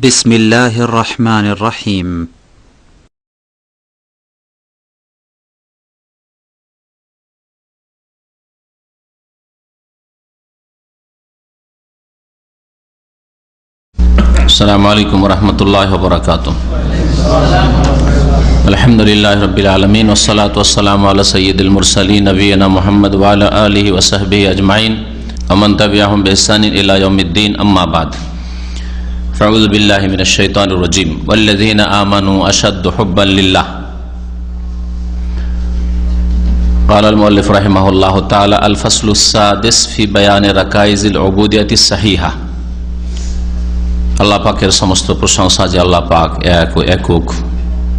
بسم الله الرحمن الرحيم السلام عليكم ورحمة الله وبركاته. الحمد لله رب العالمين والصلاة والسلام على سيد المرسلين نبينا محمد وعلى آله وصحبه أجمعين ومن تبعهم بإحسان إلى يوم الدين. أما بعد، فأعوذ بالله من الشيطان الرجيم. والذين آمنوا أشد حبا لله. قال المؤلف رحمه الله تعالى: الفصل السادس في بيان ركائز العبودية الصحيحة. আল্লাহ পাকের সমস্ত প্রশংসা যে আল্লাহ পাক একক,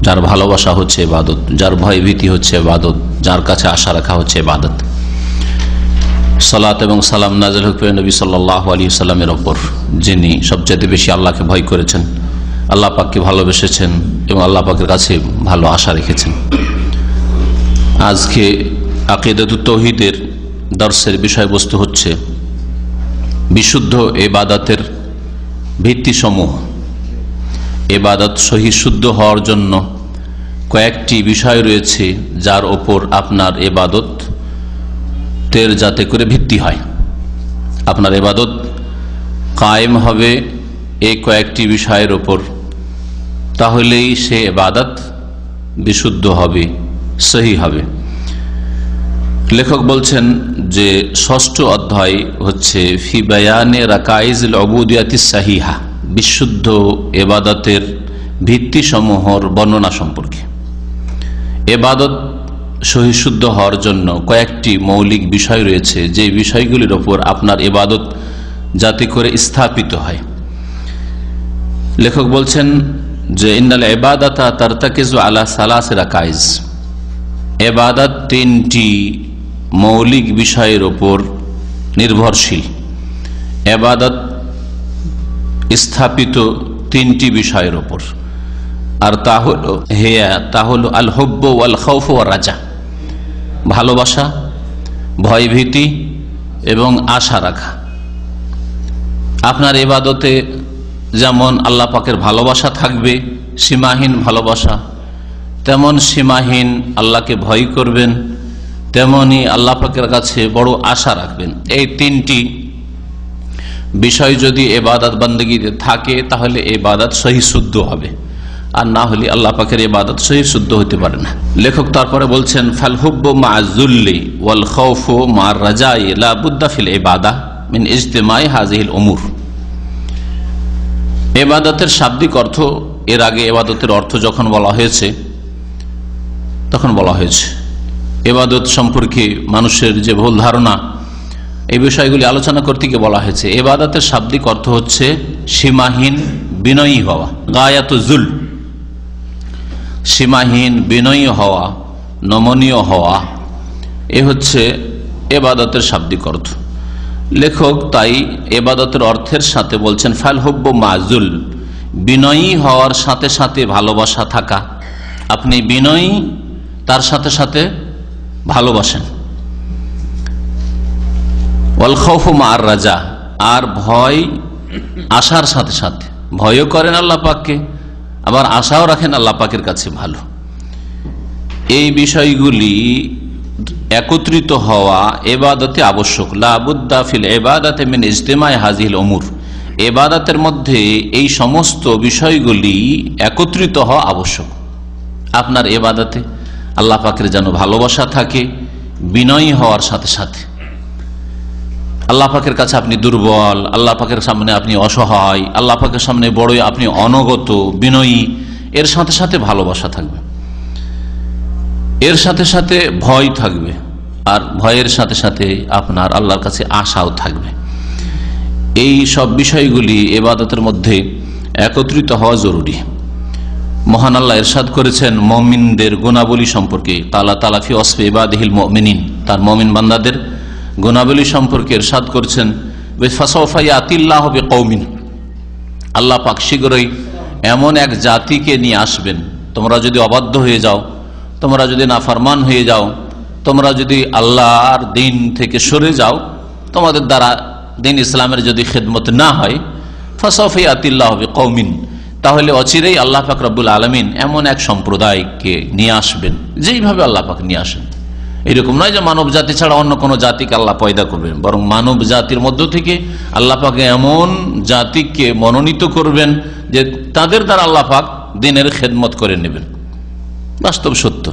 যার ভালোবাসা হচ্ছে ইবাদত, যার ভয় ভীতি হচ্ছে ইবাদত, যার কাছে আশা রাখা হচ্ছে ইবাদত। সালাত এবং সালাম নাযিল হোক নবী সাল্লাল্লাহু আলাইহি সাল্লামের ওপর, যিনি সবচেয়ে বেশি আল্লাহকে ভয় করেছেন, আল্লাহ পাককে ভালোবেসেছেন এবং আল্লাহ পাকের কাছে ভালো আশা রেখেছেন। আজকে আকিদাতুত তাওহীদের দর্সের বিষয়বস্তু হচ্ছে বিশুদ্ধ ইবাদতের ভিত্তিসমূহ। ইবাদত সহি শুদ্ধ হওয়ার জন্য কয়েকটি বিষয় রয়েছে যার ওপর আপনার ইবাদতের যাতে করে ভিত্তি হয়, আপনার ইবাদত কায়েম হবে এই কয়েকটি বিষয়ের ওপর, তাহলেই সে ইবাদত বিশুদ্ধ হবে, সহি হবে। লেখক বলছেন যে ষষ্ঠ অধ্যায় হচ্ছে ফি বায়ানে রাকাইজুল উবুদিয়াতিস সাহিহা, বিশুদ্ধ ইবাদতের ভিত্তিসমূহর বর্ণনা সম্পর্কে। ইবাদত সহিশুদ্ধ হওয়ার জন্য কয়েকটি মৌলিক বিষয় রয়েছে, যে বিষয়গুলির ওপর আপনার ইবাদত যাতে করে স্থাপিত হয়। লেখক বলছেন যে ইন্নাল ইবাদাতা তারতাকিজু আলা সালাসি রাকাইজ, ইবাদত তিনটি মৌলিক বিষয়ের ওপর নির্ভরশীল। ইবাদত স্থাপিত তিনটি বিষয়ের ওপর, আর তা হল আল হুব্ব ওয়াল খাউফ ওয়ার রাজা, ভালোবাসা, ভয়ভীতি এবং আশা রাখা। আপনার ইবাদতে যেমন আল্লাহ পাকের ভালোবাসা থাকবে, সীমাহীন ভালোবাসা, তেমন সীমাহীন আল্লাহকে ভয় করবেন, তেমনি আল্লাহ পাকের কাছে বড় আশা রাখবেন। এই তিনটি বিষয় যদি ইবাদত বান্দেগীতে থাকে তাহলে ইবাদত সহি শুদ্ধ হবে, আর না হলে আল্লাহ পাকের ইবাদত সহি শুদ্ধ হতে পারে না। লেখক তারপরে বলছেন ফাল হুব্বু মা'আজ যুল্লি ওয়াল খাউফু মা'আর রাজাই লা বুদ্দা ফিল ইবাদাহ মিন ইজতিমাই হাযিহিল উমুর। ইবাদতের শাব্দিক অর্থ, এর আগে ইবাদতের অর্থ যখন বলা হয়েছে তখন বলা হয়েছে ইবাদত সম্পর্কে মানুষের যে ভুল ধারণা, এই বিষয়গুলি আলোচনা করতে গিয়ে বলা হয়েছে ইবাদতের শাব্দিক অর্থ হচ্ছে সীমাহীন বিনয়ী হওয়া, গায়াতুল, সীমাহীন বিনয়ী হওয়া, নমনীয় হওয়া, এ হচ্ছে ইবাদতের শাব্দিক অর্থ। লেখক তাই ইবাদতের অর্থের সাথে বলছেন ফাল হুব্বু মা'যুল, বিনয়ী হওয়ার সাথে সাথে ভালোবাসা থাকা। আপনি বিনয়ী, তার সাথে সাথে ভালোবাসেন। ওয়াল খাউফু মা'আর রাজা, আর ভয় আশার সাথে সাথে, ভয়ও করেন আল্লাহ পাককে, আবার আশাও রাখেন আল্লাহ পাকের কাছে ভালো। এই বিষয়গুলি একত্রিত হওয়া ইবাদতে আবশ্যক। লা বুদ্দা ফিল ইবাদাতি মিন ইজতিমাই হাযিহিল উমুর, ইবাদতের মধ্যে এই সমস্ত বিষয়গুলি একত্রিত হওয়া আবশ্যক। আপনার ইবাদতে আল্লাহ পাকের যেন ভালোবাসা থাকে, বিনয়ী হওয়ার সাথে সাথে। আল্লাহ পাকের কাছে আপনি দুর্বল, আল্লাহ পাকের সামনে আপনি অসহায়, আল্লাহ পাকের সামনে বড়ই আপনি অনগত, বিনয়ী, এর সাথে সাথে ভালোবাসা থাকবে, এর সাথে সাথে ভয় থাকবে, আর ভয়ের সাথে সাথে আপনার আল্লাহর কাছে আশাও থাকবে। এই সব বিষয়গুলি ইবাদতের মধ্যে একত্রিত হওয়া জরুরি। মহান আল্লাহ ইরশাদ করেছেন মুমিনদের গুণাবলী সম্পর্কে, তাআলা তাআলা ফি ওয়াসফি ইবাদিহিল মুমিনিন, তার মুমিন বান্দাদের গুণাবলী সম্পর্কে ইরশাদ করছেন ফাসাউফা ইয়াতিল্লাহু বিকওমিন, আল্লাহ পাক শীঘ্রই এমন এক জাতিকে নিয়ে আসবেন। তোমরা যদি অবাধ্য হয়ে যাও, তোমরা যদি নাফরমান হয়ে যাও, তোমরা যদি আল্লাহর দিন থেকে সরে যাও, তোমাদের দ্বারা দিন ইসলামের যদি খেদমত না হয়, ফাসাউফা ইয়াতিল্লাহু বিকওমিন, তাহলে অচিরেই আল্লাহ পাক রব্বুল আলামিন এমন এক সম্প্রদায়কে নিয়ে আসবেন যেইভাবে আল্লাহ পাক নিয়ে আসেন। এরকম নয় যে মানব জাতি ছাড়া অন্য কোনো জাতিকে আল্লাহ পয়দা করবেন, বরং মানব জাতির মধ্য থেকে আল্লাহ পাক এমন জাতিকে মনোনীত করবেন যে তাদের দ্বারা আল্লাহ পাক দিনের খেদমত করে নেবেন। বাস্তব সত্য,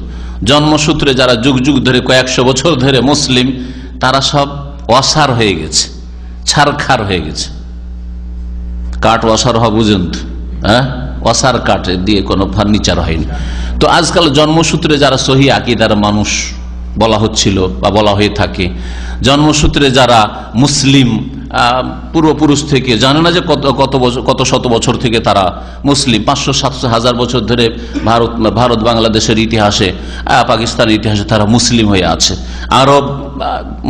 জন্মসূত্রে যারা যুগ যুগ ধরে কয়েকশো বছর ধরে মুসলিম, তারা সব অসার হয়ে গেছে, ছারখার হয়ে গেছে। কাঠ অসার হওয়া বুঝেন তো, হ্যাঁ, অসার কাঠ দিয়ে কোনো ফার্নিচার হয়নি। তো আজকাল জন্মসূত্রে যারা সহি আকীদার মানুষ বলা হচ্ছিল বা বলা হয়ে থাকে, জন্মসূত্রে যারা মুসলিম পূর্বপুরুষ থেকে, জানে না যে কত শত বছর থেকে তারা মুসলিম, 500-700 হাজার বছর ধরে ভারত বাংলাদেশের ইতিহাসে, পাকিস্তানের ইতিহাসে তারা মুসলিম হয়ে আছে। আরব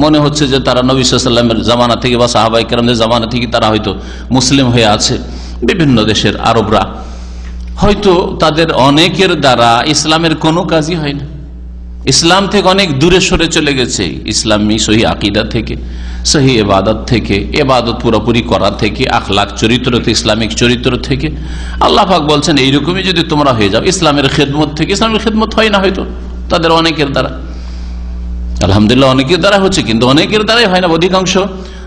মনে হচ্ছে যে তারা নবী সাল্লাল্লাহু আলাইহি ওয়াসাল্লামের জামানা থেকে বা সাহাবায়ে কেরামদের জামানা থেকে তারা হয়তো মুসলিম হয়ে আছে। বিভিন্ন দেশের আরবরা হয়তো তাদের অনেকের দ্বারা ইসলামের কোনো কাজই হয় না, ইসলাম থেকে অনেক দূরে সরে চলে গেছে, ইসলামী সহি আকীদা থেকে, সহি ইবাদত থেকে, ইবাদত পুরোপুরি করা থেকে, আখলাক চরিত্র থেকে, ইসলামিক চরিত্র থেকে। আল্লাহ পাক বলছেন এইরকমই যদি তোমরা হয়ে যাও ইসলামের খেদমত থেকে। ইসলামের খেদমত হয় না হয়তো তাদের অনেকের দ্বারা, আলহামদুলিল্লাহ অনেকের দ্বারা হচ্ছে, কিন্তু অনেকের দ্বারাই হয় না। অধিকাংশ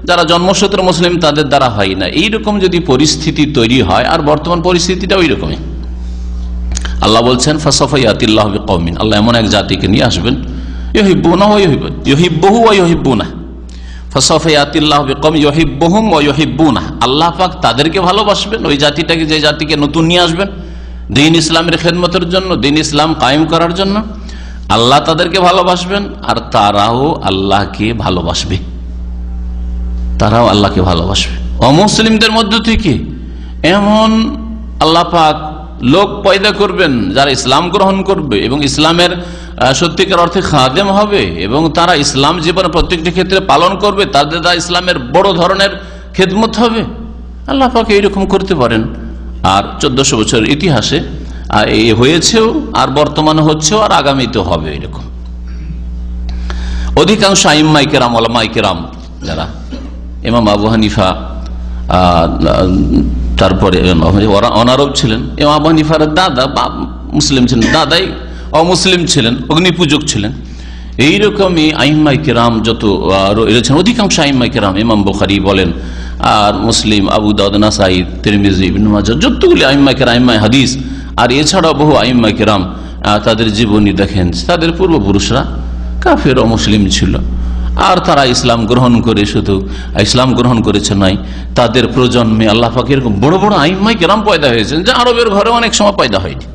যারা জন্মসূত্রে মুসলিম তাদের দ্বারা হয় না। এইরকম যদি পরিস্থিতি তৈরি হয়, আর বর্তমান পরিস্থিতিটা ওই রকমই। আল্লাহ বলছেন ফাসাফা ইয়াতিল্লাহু বিকওমিন, আল্লাহ এমন এক জাতিকে নিয়ে আসবেন, ইউহিব্বুনাহু ওয়া ইউহিব্বুহু ওয়া ইউহিব্বুনাহু, ফাসাফা ইয়াতিল্লাহু বিকওমিন ইউহিব্বুহুম ওয়া ইউহিব্বুনাহু, আল্লাহ পাক তাদেরকে ভালোবাসবেন, ওই জাতিটাকে, যে জাতিকে নতুন নিয়ে আসবেন দ্বীন ইসলামের খেদমতের জন্য, দ্বীন ইসলাম কায়েম করার জন্য। আল্লাহ তাদেরকে ভালোবাসবেন আর তারাও আল্লাহকে ভালোবাসবে, তারাও আল্লাহকে ভালোবাসবে। অমুসলিমদের মধ্য থেকে এমন আল্লাহ পাক লোক পয়দা করবেন যারা ইসলাম গ্রহণ করবে এবং ইসলামের সত্যিকার অর্থে খাদেম হবে, এবং তারা ইসলাম জীবনে প্রত্যেকটি ক্ষেত্রে পালন করবে, তাদের দ্বারা ইসলামের বড় ধরনের খেদমত হবে। আল্লাহ পাক এইরকম করতে পারেন। আর 1400 বছর ইতিহাসে হয়েছেও, আর বর্তমানে হচ্ছেও, আর আগামীতে হবে এরকম। অধিকাংশ আইম্মায়ে কেরাম, ওলামায়ে কেরাম যারা, ইমাম আবু হানিফা, তারপরে অনারব ছিলেন, ইমাম আবু হানিফার দাদা মুসলিম ছিলেন, দাদাই অমুসলিম ছিলেন, অগ্নিপূজক ছিলেন। এইরকমই আইম্মায়ে কেরাম যত রয়েছেন, অধিকাংশ আইম্মায়ে কেরাম, ইমাম বুখারী বলেন, আর মুসলিম, আবু দাউদ, নাসাই, তিরমিজি, ইবনে মাজাহ, যতগুলি আইম্মায়ে কেরাম, আইম্মায়ে হাদিস, আর এছাড়াও বহু আইম্মায়ে কেরাম, তাদের জীবনী দেখেন, তাদের পূর্বপুরুষরা কাফের ও মুসলিম ছিল, আর তারা ইসলাম গ্রহণ করে, শুধু ইসলাম গ্রহণ করেছে নয়, তাদের প্রজন্মে আল্লাহ পাক এরকম বড় বড় আইম্মায়ে কেরাম পয়দা হয়েছেন, যা আরবের ঘরে অনেক সময় পয়দা হয়নি।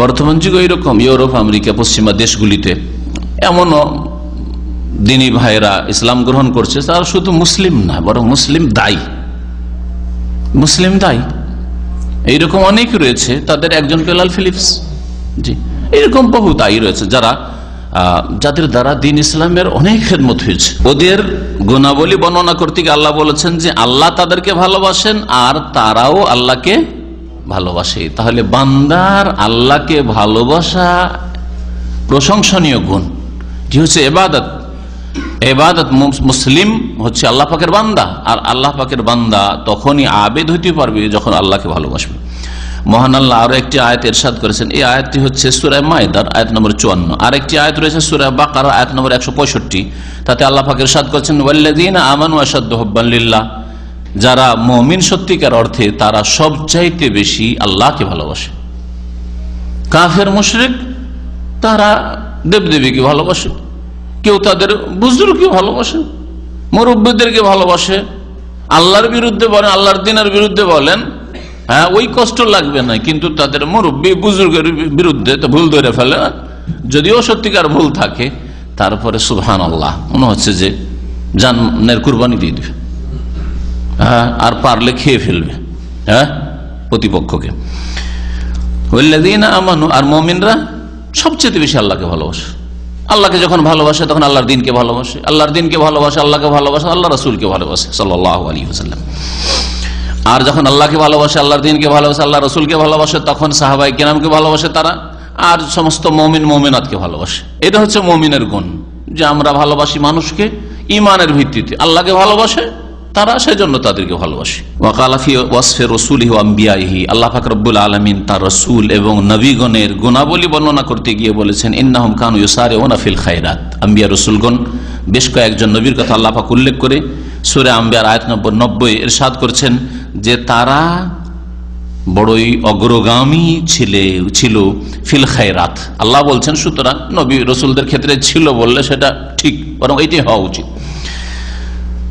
বর্তমান যুগে এরকম ইউরোপ, আমেরিকা, পশ্চিমা দেশগুলিতে এমনও দিনী ভাইরা ইসলাম গ্রহণ করছে, তারা শুধু মুসলিম না, বরং মুসলিম দায়ী, মুসলিম দায়ী। এইরকম অনেক রয়েছে, তাদের একজন বেলাল ফিলিপস, জি, এরকম বহু দায়ী রয়েছে যাদের দ্বারা দ্বীন ইসলামের অনেক খেদমত হয়েছে। ওদের গুণাবলী বর্ণনা করতে গিয়ে আল্লাহ বলেছেন যে আল্লাহ তাদেরকে ভালোবাসেন আর তারাও আল্লাহকে ভালোবাসে। তাহলে বান্দার আল্লাহকে ভালোবাসা প্রশংসনীয় গুণ, এটি হচ্ছে ইবাদত। ইবাদত, মুসলিম হচ্ছে আল্লাহ পাকের বান্দা, আর আল্লাহ পাকের বান্দা তখনই আবেদ হইতে পারবে যখন আল্লাহকে ভালোবাসবে। মহান আল্লাহ আরো একটি আয়াত ইরশাদ করেছেন, এই আয়াতটি হচ্ছে সূরা মাইদার আয়াত নম্বর 54। আর একটি আয়াত রয়েছে সূরা বাকারা আয়াত নম্বর 165, তাতে আল্লাহ পাক ইরশাদ করেছেন ওয়াল্লাযীনা আমানু আশাদ্দু হুব্বান লিল্লাহ, যারা মুমিন সত্যিকার অর্থে তারা সবচাইতে বেশি আল্লাহকে ভালোবাসে। কাফের মুশরিক তারা দেবদেবীকে ভালোবাসে, কেউ তাদের বুজুর্গকে ভালোবাসে, মুরব্বিদেরকে ভালোবাসে, আল্লাহর বিরুদ্ধে বলেন, আল্লাহর দ্বীনের বিরুদ্ধে বলেন, হ্যাঁ, ওই কষ্ট লাগবে না, কিন্তু তাদের মুরব্বী বুজুর্গের বিরুদ্ধে তো ভুল ধরে ফেলে, যদিও সত্যিকার ভুল থাকে, তারপরে সুবহানাল্লাহ মনে হচ্ছে যে জানের কুরবানি দিয়ে দিবে, হ্যাঁ, আর পারলে খেয়ে ফেলবে, হ্যাঁ, প্রতিপক্ষকে। ওয়াল্লাযীনা আমানু, আর মুমিনরা সবচেয়ে বেশি আল্লাহকে ভালোবাসে। আল্লাহকে যখন ভালোবাসে তখন আল্লাহর দ্বীনকে ভালোবাসে, আল্লাহর দ্বীনকে ভালোবাসে, আল্লাহকে ভালোবাসে, আল্লাহ রাসূলকে ভালোবাসে সাল্লাল্লাহু আলাইহি ওয়াসাল্লাম। আর যখন আল্লাহকে ভালোবাসে, আল্লাহর দ্বীনকে ভালোবাসে, আল্লাহ রাসূলকে ভালোবাসে, তখন সাহাবায়ে কেরামকে ভালোবাসে তারা, আর সমস্ত মুমিন মুমিনাতকে ভালোবাসে। এটা হচ্ছে মুমিনের গুণ, যে আমরা ভালোবাসি মানুষকে ঈমানের ভিত্তিতে। আল্লাহকে ভালোবাসে, তারা সেজন্য তাদেরকে ভালোবাসে। ওয়াকালা ফি ওয়াসফি রাসূলিহি ওয়া আম্বিয়াইহি, আল্লাহ পাক রব্বুল আলামিন তার রাসূল এবং নবীগণের গুণাবলী বর্ণনা করতে গিয়ে বলেছেন, ইন্নাহুম কানু ইউসারিউনা ফিল খায়রাত। আম্বিয়া রাসূলগণ বেশ কয়েকজন নবীর কথা আল্লাহ পাক উল্লেখ করে সূরা আম্বিয়ার আয়াত 90 ইরশাদ করছেন যে তারা বড়ই অগ্রগামী ছিল ফিল খায়রাত। আল্লাহ বলছেন, সুতরাং নবী রাসূলদের ক্ষেত্রে ছিল বললে সেটা ঠিক, বরং এটাই হওয়া উচিত।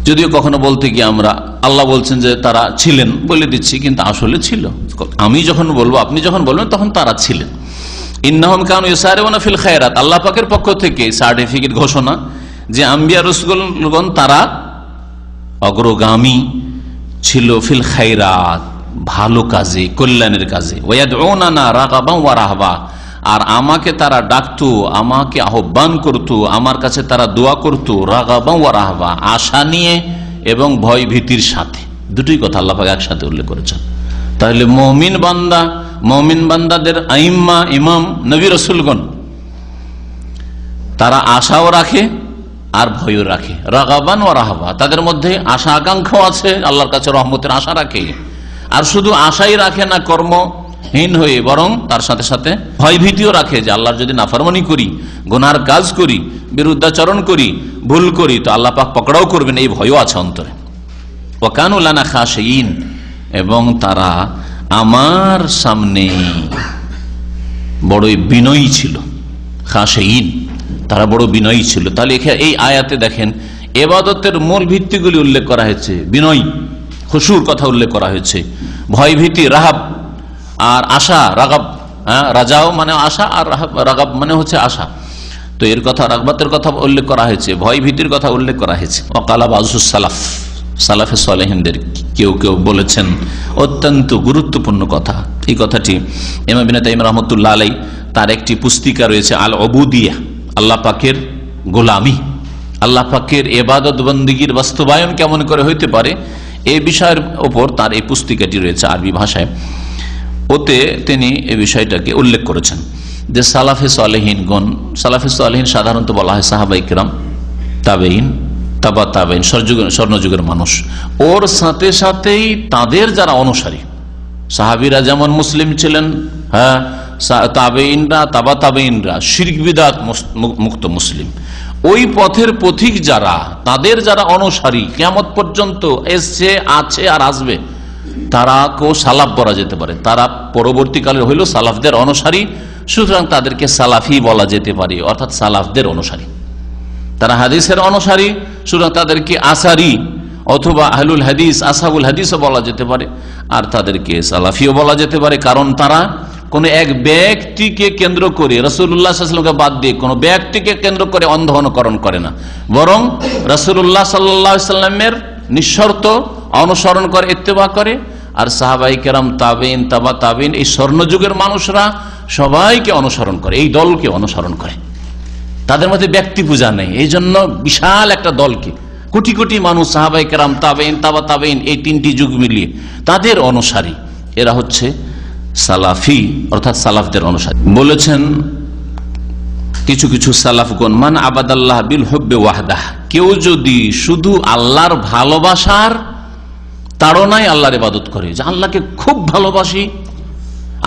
যদিও কখনো বলতে গিয়ে আমরা আল্লাহ বলছেন যে তারা ছিলেন বলে দিচ্ছি, কিন্তু আসলে ছিল। আমি যখন বলবো, আপনি যখন বলবেন, তখন তারা ছিলেন। ইন্নাহুম কানু ইউসারিউনা ফিল খায়রাত, আল্লাহ পাকের পক্ষ থেকে সার্টিফিকেট ঘোষণা যে আম্বিয়া রাসূলগণ তারা অগ্রগামী ছিল ফিল খায়রাত, ভালো কাজে, কল্যাণের কাজে। ওয়ায়াদউনানা রাগাবান ওয়া রাহবা, আর আমাকে তারা ডাকতো, আমাকে আহ্বান করতো, আমার কাছে তারা দোয়া করতো, রাগাবান ওয়া রাহবা, আশা নিয়ে এবং ভয় ভীতির সাথে। দুটোই কথা আল্লাহ পাক একসাথে উল্লেখ করেছেন। তাহলে মুমিন বান্দাদের আইম্মা, ইমাম, নবী রাসূলগণ তারা আশাও রাখে আর ভয়ও রাখে। রাগাবান ওয়া রাহবা, তাদের মধ্যে আশা আকাঙ্ক্ষাও আছে, আল্লাহর কাছে রহমতের আশা রাখে। আর শুধু আশাই রাখে না কর্মহীন হয়ে, বরং তার সাথে সাথে ভয় ভীতিও রাখে যে আল্লাহর যদি নাফরমানি করি, গুনার কাজ করি, বিরুদ্ধাচরণ করি, ভুল করি, তো আল্লাহ পাক পকড়াও করবেন, এই ভয়ও আছে অন্তরে। ওয়া কানু লানা খাশিঈন, এবং তারা আমার সামনে বড়ই বিনয়ী ছিল। খাশিঈন, তারা বড় বিনয়ী ছিল। তাহলে এই আয়াতে দেখেন ইবাদতের মূল ভিত্তিগুলি উল্লেখ করা হয়েছে। বিনয়, খুশুর কথা উল্লেখ করা হয়েছে, ভয় ভীতি, রাহাব আর আশা, রাগাব, রাজাও মানে আশা, আর রাগাব মানে হচ্ছে আশা। তো এর কথা, রাগবাতের কথা উল্লেখ করা হয়েছে, ভয় ভীতির কথা উল্লেখ করা হয়েছে। ওয়াকালা বাযুস সালাফ, সালাফে সালেহিনদের কেউ কেউ বলেছেন অত্যন্ত গুরুত্বপূর্ণ কথা। এই কথাটি ইমাম ইবনে তাইমিয়া রাহমাতুল্লাহ আলাইহি তার একটি পুস্তিকা রয়েছে আল উবুদিয়া, আল্লাহ পাকের গোলামি, আল্লাহ পাকের ইবাদত বন্দেগীর বাস্তবায়ন কেমন করে হইতে পারে, এই বিষয়ের উপর তার এই পুস্তিকাটি রয়েছে আরবি ভাষায়। ওতে তিনি এই বিষয়টাকে উল্লেখ করেছেন যে সালাফে সালেহিনগণ, সালাফে সালেহিন সাধারণত বলা হয় সাহাবায়ে কেরাম, তাবেঈন, তাবা তাবেঈন, স্বর্ণযুগের মানুষ। ওর সাথে সাথেই তাদের যারা অনুসারী, সাহাবীরা যেমন মুসলিম ছিলেন, হ্যাঁ, তাবেঈনরা, তাবা তাবেঈনরা শিরক বিদআত মুক্ত মুসলিম। ওই পথের পথিক যারা, তাদের যারা অনুসারী কিয়ামত পর্যন্ত এসছে, আছে আর আসবে, তারাকেও সালাফ বলা যেতে পারে। তারা পরবর্তীকালে হইল সালাফদের অনুসারী, সুতরাং তাদেরকে সালাফি বলা যেতে পারে, অর্থাৎ সালাফদের অনুসারী। তারা হাদিসের অনুসারী, সুতরাং তাদেরকে আসারি অথবা আহলুল হাদিস, আসহাবুল হাদিসও বলা যেতে পারে, আর তাদেরকে সালাফিও বলা যেতে পারে। কারণ তারা কোন এক ব্যক্তিকে কেন্দ্র করে, রাসূলুল্লাহ সাল্লাল্লাহু আলাইহি ওয়াসাল্লামকে বাদ দিয়ে কোন ব্যক্তিকে কেন্দ্র করে অন্ধ অনুকরণ করে না, বরং রাসূলুল্লাহ সাল্লাল্লাহু আলাইহি ওয়াসাল্লামের নিঃশর্ত অনুসরণ করে, ইত্তেবা করে। আর সাহাবায়ে কেরাম, তাবেঈন, তাবা তাবেঈন, এই স্বর্ণযুগের মানুষরা সবাইকে অনুসরণ করে, এই দলকে অনুসরণ করে। তাদের মধ্যে ব্যক্তি পূজা নেই। এই জন্য বিশাল একটা দলকে, কোটি কোটি মানুষ, সাহাবায়ে কেরাম, তাবেঈন, তাবা তাবেঈন, এই তিনটি যুগ মিলিয়ে তাদের অনুসারী, এরা হচ্ছে সালাফি, অর্থাৎ সালাফদের অনুসারী। বলেছেন কিছু কিছু সালাফগণ, মান আবাদাল্লাহ বিল হুব্বি ওয়াহদাহ, কেউ যদি শুধু আল্লাহর ভালোবাসার তাড়নায় আল্লাহর ইবাদত করে, যে আল্লাহকে খুব ভালোবাসি,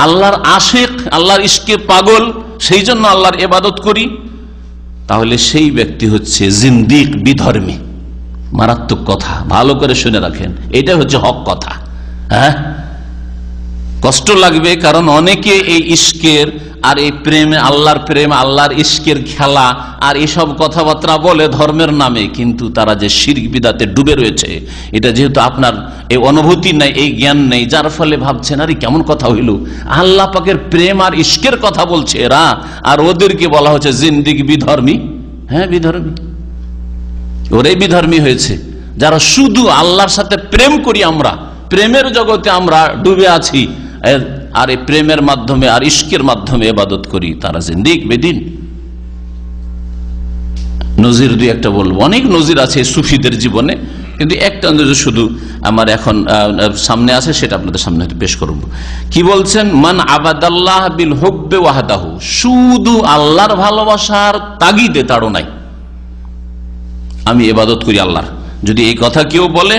আল্লাহর আশিক, আল্লাহর ইশকে পাগল, সেই জন্য আল্লাহর ইবাদত করি, তাহলে সেই ব্যক্তি হচ্ছে জিন্দিক, বিধর্মী। মারাত্মক কথা, ভালো করে শুনে রাখেন, এটা হচ্ছে হক কথা। হ্যাঁ, কষ্ট লাগবে, কারণ অনেকে এই ইশকের আর এই প্রেমে, আল্লাহর প্রেম, আল্লাহর ইশকের খেলা আর এসব কথাবার্তা বলে ধর্মের নামে, কিন্তু তারা যে শিরক বিদআতে ডুবে রয়েছে, এটা যেহেতু আপনার এই অনুভূতি নাই, এই জ্ঞান নেই, যার ফলে ভাবছেন আরে কেমন কথা হইল, আল্লাহ পাকের প্রেম আর ইশকের কথা বলছে এরা, আর ওদেরকে বলা হচ্ছে জিন্দিক, বিধর্মী। হ্যাঁ, বিধর্মী, ওরাই বিধর্মী হয়েছে যারা শুধু আল্লাহর সাথে প্রেম করি, আমরা প্রেমের জগতে আমরা ডুবে আছি, আর এই প্রেমের মাধ্যমে আর ইশকের মাধ্যমে ইবাদত করি, তারা জিন্দিক, বেদিন। নজির দুই একটা বলবো, অনেক নজির আছে সুফিদের জীবনে, কিন্তু একটা নজির শুধু আমার এখন সামনে আছে, সেটা আপনাদের সামনে পেশ করব। কি বলছেন? মান আবাদাল্লাহ বিল হুব্বি ওয়াহদাহু, শুধু আল্লাহর ভালোবাসার তাগিদে, তাড়নাই আমি ইবাদত করি আল্লাহর। যদি এই কথা কেউ বলে,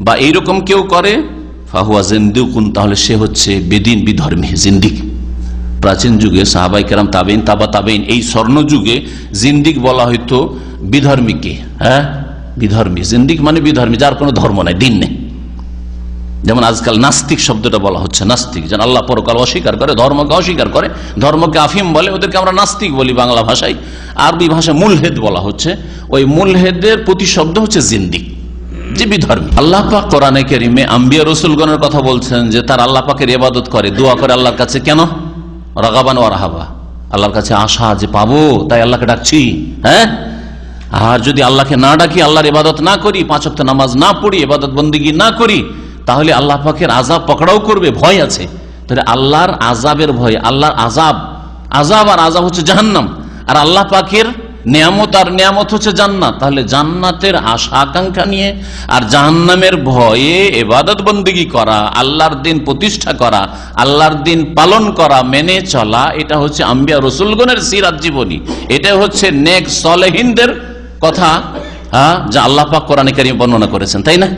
বা এইরকম কেউ করে ফাহুয়া জিন্দিকুন, তাহলে সে হচ্ছে বেদিন, বিধর্মী, জিন্দিক। প্রাচীন যুগে সাহাবাই কেরাম, তাবেইন, তাবা তাবেইন, এই স্বর্ণ যুগে জিন্দিক বলা হইতো বিধর্মীকে। হ্যাঁ, বিধর্মী, জিন্দিক মানে বিধর্মী, যার কোনো ধর্ম নাই, দিন নেই। যেমন আজকাল নাস্তিক শব্দটা বলা হচ্ছে, নাস্তিক যেন আল্লাহ পরকাল অস্বীকার করে, ধর্মকে অস্বীকার করে, ধর্মকে আফিম বলে, ওদেরকে আমরা নাস্তিক বলি বাংলা ভাষায়। আরবি ভাষায় মুলহেদ বলা হচ্ছে। ওই মুলহেদের প্রতিশব্দ হচ্ছে জিন্দিক, যে বিধর্মী। আল্লাহ পাক কোরআনে কারীমে আম্বিয়া রাসূলগণের কথা বলছেন যে তার আল্লাহ পাকের ইবাদত করে, দোয়া করে আল্লাহর কাছে। কেন? রাগাবান ওয়া রাহাবা, আল্লাহর কাছে আশা যে পাবো, তাই আল্লাহকে ডাকছি। হ্যাঁ, আর যদি আল্লাহকে না ডাকি, আল্লাহর ইবাদত না করি, 5 ওয়াক্ত নামাজ না পড়ি, ইবাদত বন্দেগী না করি, তাহলে আল্লাহ পাকের আযাব পকড়াও করবে, ভয় আছে। তাহলে আল্লাহর আযাবের ভয়, আল্লাহর আযাব আর আযাব হচ্ছে জাহান্নাম, আর আল্লাহ পাকের নিয়ামত আর নিয়ামত হচ্ছে জান্নাত। তাহলে জান্নাতের আশা আকাঙ্ক্ষা নিয়ে আর জাহান্নামের ভয়ে ইবাদত বন্দেগী করা, আল্লাহর দিন প্রতিষ্ঠা করা, আল্লাহর দিন পালন করা, মেনে চলা, এটা হচ্ছে আম্বিয়া রাসূলগণের সিরাত জীবনী। এটা হচ্ছে নেক সালেহিনদের কথা, যা আল্লাহ পাক কোরআনে কারীমে বর্ণনা করেছেন, তাই না?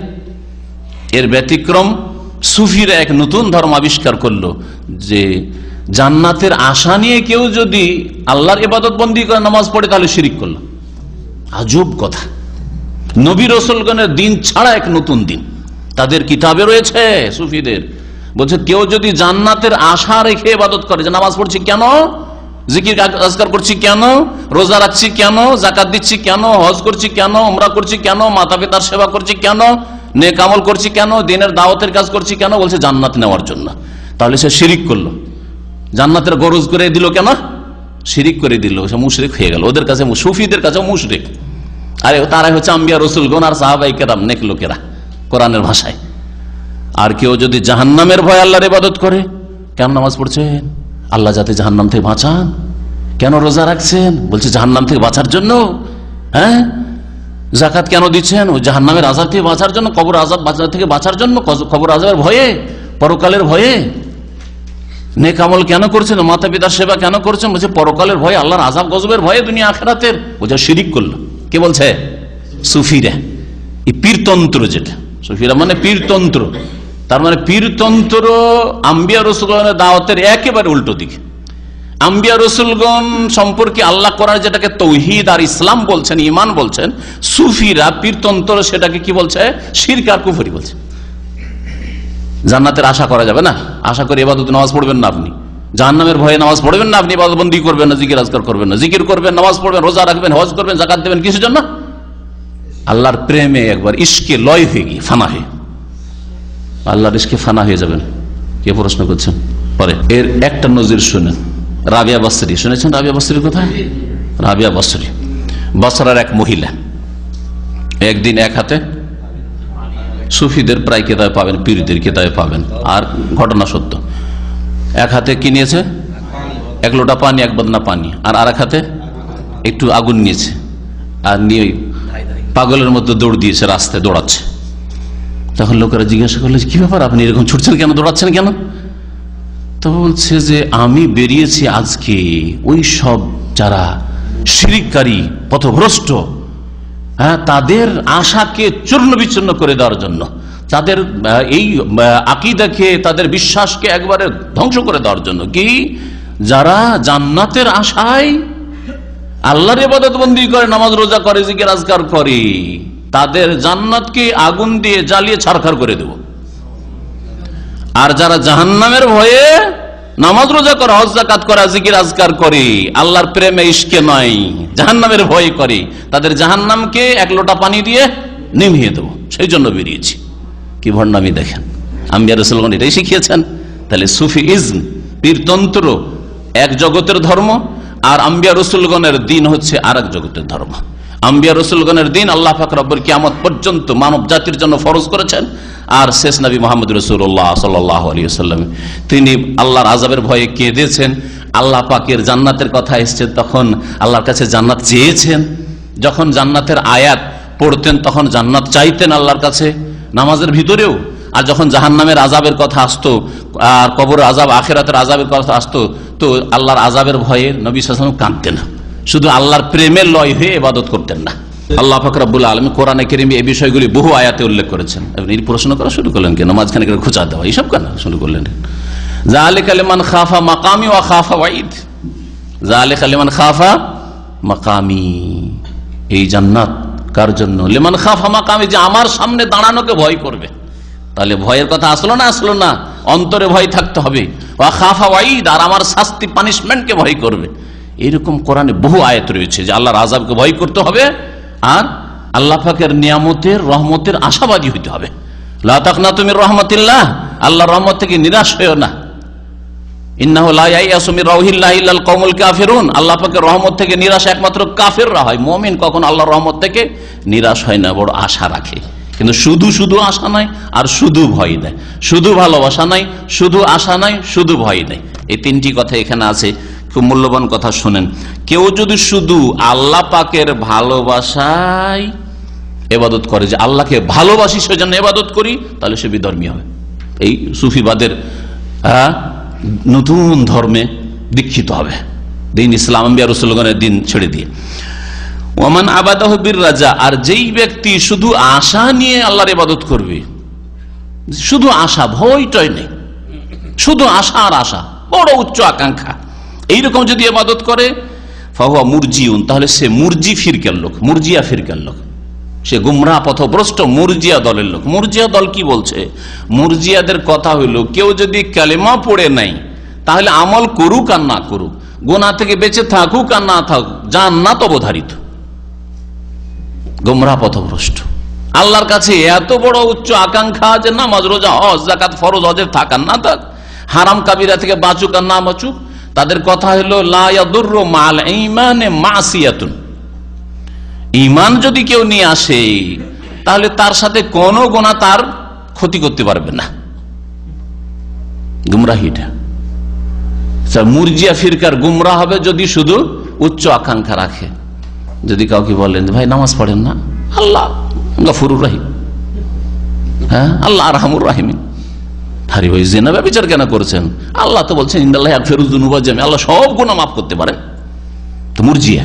এর ব্যতিক্রম সুফিরা এক নতুন ধর্ম আবিষ্কার করলো, যে জান্নাতের আশা নিয়ে কেউ যদি আল্লাহর ইবাদত বন্দেগী করে নামাজ পড়ে, তাহলে শিরিক করলো। আজব কথা। নবী রাসূলগণের দিন ছাড়া এক নতুন দিন তাদের কিতাবে রয়েছে। সুফিদের বলছে, কেউ যদি জান্নাতের আশা রেখে ইবাদত করে, যে নামাজ পড়ছি কেন, জিকির আজকার করছি কেন, রোজা রাখছি কেন, যাকাত দিচ্ছি কেন, হজ করছি কেন, উমরা করছি কেন, মাতা পিতার সেবা করছি কেন, নেক আমল করছি কেন, দিনের দাওয়াতের কাজ করছি কেন, বলছে জান্নাত নেওয়ার জন্য, তাহলে সে শিরিক করলো। জান্নাতের গরজ করে দিল কেন? শিরিক করে দিল, সে মুশরিক হয়ে গেল। ওদের কাছে, সুফিদের কাছে মুশরিক। আরে তারাই হচ্ছে আম্বিয়া রাসূলগণ আর সাহাবায়ে কেরাম, নেক লোকেরা কোরআনের ভাষায়। আর কেউ যদি জাহান্নামের ভয় আল্লাহর ইবাদত করে, কেন নামাজ পড়ছেন? আল্লাহ যাতে জাহান্নাম থেকে বাঁচান। কেন রোজা রাখছেন? বলছে জাহান্নাম থেকে বাঁচার জন্য। হ্যাঁ, যাকাত কেন দিচ্ছেন? ওই জাহান্নামের আযাব থেকে বাঁচার জন্য, কবর আযাব থেকে বাঁচার জন্য, কবর আযাবের ভয়ে, পরকালের ভয়ে। নেক আমল কেন করছেন? মাতা পিতার সেবা কেন করছেন? বলছে পরকালের ভয়ে, আল্লাহর আযাব গজবের ভয়ে, দুনিয়া আখিরাতের। বোঝা শিরিক করলো। কে বলছে? সুফিরা। এই পীরতন্ত্র, যেটা সুফিরা মানে পীরতন্ত্র, তার মানে পীরতন্ত্র আম্বিয়া রাসূলগণের দাওয়াতের একেবারে উল্টো দিকে। আম্বিয়া রাসূলগণ সম্পর্কে আল্লাহ কোরআনে যেটাকে তৌহিদ আর ইসলাম বলছেন, ঈমান বলছেন, সুফিরা পীরতন্ত্র সেটাকে কি বলছে? শিরক আর কুফরি বলছে। জান্নাতের আশা করা যাবে না, আশা করে ইবাদত নামাজ পড়বেন না আপনি, জাহান্নামের ভয়ে নামাজ পড়বেন না আপনি, ইবাদত বন্দেগী করবেন না, জিকির আজকার করবেন না, জিকির করবেন, নামাজ পড়বেন, রোজা রাখবেন, হজ করবেন, যাকাত দেবেন, কিসের জন্য? আল্লাহর প্রেমে একবার ইশকে লয় হয়ে গিয়ে ফানা হয়ে, আল্লাহর ইশকে ফানা হয়ে যাবেন। কে প্রশ্ন করছেন? পরে এর একটা নজির শুনেন। রাবিয়া বসরি, শুনেছেন রাবিয়া বসরির কথা? রাবিয়া বসরি বসরার এক মহিলা, একদিন এক হাতে, সুফিদের প্রায় কেতাবে পাবেন, পীরদের কেতাবে পাবেন, আর ঘটনা সত্য, এক হাতে কি নিয়েছে? 1 লোটা পানি, 1 বদনা পানি, আর এক হাতে একটু আগুন নিয়েছে, আর নিয়ে পাগলের মধ্যে দৌড় দিয়েছে, রাস্তায় দৌড়াচ্ছে। তখন লোকেরা জিজ্ঞাসা করলো, কি ব্যাপার, আপনি এরকম ছুটছেন কেন, দৌড়াচ্ছেন কেন? তো বলছে যে আমি বেরিয়েছি আজকে ওই সব যারা শিরিককারী, পথভ্রষ্ট, তাদের আশাকে চূর্ণ বিচূর্ণ করে দেওয়ার জন্য, তাদের এই আকীদাকে, তাদের বিশ্বাসকে একবারে ধ্বংস করে দেওয়ার জন্য। কি? যারা জান্নাতের আশায় আল্লাহর ইবাদত বন্দেগী করে, নামাজ রোজা করে, জিকির আজকার করে, তাদের জান্নাতকে আগুন দিয়ে জ্বালিয়ে ছারখার করে দেব। আর যারা জাহান্নামের ভয়ে নামাজ রোজা করে, হজ যাকাত করে, জিকির আজকার করে, আল্লাহর প্রেমে ইশকে নয়, জাহান্নামের ভয় করে, তাদের জাহান্নামকে 1 লোটা পানি দিয়ে নিভিয়ে দেবো, সেই জন্য বেরিয়েছি। কি ভণ্ডামি দেখেন! আম্বিয়া রাসূলগণ এটাই শিখিয়েছেন। তাহলে সুফি ইজম, পীরতন্ত্র এক জগতের ধর্ম, আর আম্বিয়া রাসূলগণের দিন হচ্ছে আরেক জগতের ধর্ম। আম্বিয়া রাসূলগণের দিন আল্লাহ পাক রব্বুল কিয়ামত পর্যন্ত মানব জাতির জন্য ফরজ করেছেন, আর শেষ নবী মুহাম্মদ রাসূলুল্লাহ সাল্লাল্লাহু আলাইহি ওয়াসাল্লাম তিনি আল্লাহর আযাবের ভয়ে কেঁদেছেন। আল্লাহ পাকের জান্নাতের কথা এসেছে, তখন আল্লাহর কাছে জান্নাত চেয়েছেন। যখন জান্নাতের আয়াত পড়তেন তখন জান্নাত চাইতেন আল্লাহর কাছে, নামাজের ভিতরেও। আর যখন জাহান্নামের আযাবের কথা আসতো, আর কবরের আযাব, আখিরাতের আযাবের কথা আসতো, তো আল্লাহর আযাবের ভয়ে নবী সাল্লাল্লাহু আলাইহি ওয়াসাল্লাম কাঁদতেন। শুধু আল্লাহর প্রেমের লয় হয়ে ইবাদত করতেন না। আল্লাহ পাক রব্বুল আলামিন কোরআনে কারীমে এই বিষয়গুলি বহু আয়াতে উল্লেখ করেছেন। আপনি প্রশ্ন করা শুরু করলেন কেন? মাঝখানে কেন খোঁচা দেওয়া এইসব কেন শুরু করলেন? যালিকা লিমান খাফা মাকামি ওয়া খাফা ওয়াইদ। যালিকা লিমান খাফা মাকামি, এই জান্নাত কার জন্য? লিমান খাফা মাকামি, যে আমার সামনে দাঁড়ানোকে ভয় করবে। তাহলে ভয়ের কথা আসলো না? আসলো না। অন্তরে ভয় থাকতে হবে। ওয়া খাফা ওয়াইদ, আর আমার শাস্তি পানিশমেন্টকে ভয় করবে। এরকম কোরআনে বহু আয়াত রয়েছে যে আল্লাহর আযাবকে ভয় করতে হবে আর আল্লাহ পাকের নিয়ামতের রহমতের আশাবাদী হইতে হবে। লা তাকনাতু মির রাহমাতিল্লাহ, আল্লাহর রহমত থেকে নিরাশ হইও না। ইন্নাহু লা ইয়াইয়াসু মির রাউহিল্লাহি ইল্লাল কওমুল কাফিরুন, আল্লাহ পাকের রহমত থেকে নিরাশ একমাত্র কাফিররা হয়। মুমিন কখনো আল্লাহর রহমত থেকে নিরাশ হয় না, বড় আশা রাখে। কিন্তু শুধু শুধু আশা নাই আর শুধু ভয় নাই, শুধু ভালোবাসা নাই, শুধু আশা নাই, শুধু ভয় নাই। এই তিনটি কথা এখানে আছে, খুব মূল্যবান কথা শুনেন। কেউ যদি শুধু আল্লাহ পাকের ভালোবাসায় ইবাদত করে, যে আল্লাহকে ভালোবাসি সেজন্য ইবাদত করি, তাহলে সে বিধর্মী হবে। এই সুফিবাদের নতুন ধর্মে দীক্ষিত হবে, দিন ইসলাম আম্বিয়া রাসূলগণের দিন ছেড়ে দিয়ে। ওমান আবাদাহু বির রাজা, আর যেই ব্যক্তি শুধু আশা নিয়ে আল্লাহর ইবাদত করবে, শুধু আশা, ভয় টয় নেই, শুধু আশা আর আশা, বড় উচ্চ আকাঙ্ক্ষা, এইরকম যদি ইবাদত করে, ফাহুয়া মুরজিউন, তাহলে সে মুরজি ফিরকার লোক, মুরজিয়া ফিরকার লোক, সে গুমরাহ পথভ্রষ্ট মুরজিয়া দলের লোক। মুরজিয়া দল কি বলছে? মুরজিয়াদের কথা হইল, কেউ যদি কালেমা পড়ে নাই, তাহলে আমল করুক আর না করুক, গুনাহ থেকে বেঁচে থাকুক আর না থাকুক, জান্নাত অবধারিত। গুমরাহ পথভ্রষ্ট। আল্লাহর কাছে এত বড় উচ্চ আকাঙ্ক্ষা যে নামাজ রোজা হজ যাকাত ফরজ হজের থাক আর না থাক, হারাম কাবিরা থেকে বাঁচুক আর না বাঁচুক, তাদের কথা হলো লা ইয়াদুররু মাল ঈমানে মাসিয়াতুন, ঈমান যদি কেউ নিয়ে আসে তাহলে তার সাথে কোনো গুনাহ তার ক্ষতি করতে পারবে না। গুমরাহিটা মুরজিয়া ফিরকার গুমরাহ হবে যদি শুধু উচ্চ আকাঙ্ক্ষা রাখে। যদি কাউকে বলেন ভাই নামাজ পড়েন না, আল্লাহ গফুরুর রহিম, হ্যাঁ আল্লাহ আরহামুর রাহিমিন, আরে ভাই জিনা ব্যভিচার কেন করছেন? আল্লাহ তো বলছেন ইন্নাল্লাহু ইয়াগফিরুয যুনুবা জামিআ, আল্লাহ সব গুনাহ মাফ করতে পারেন। তো মুরজিয়া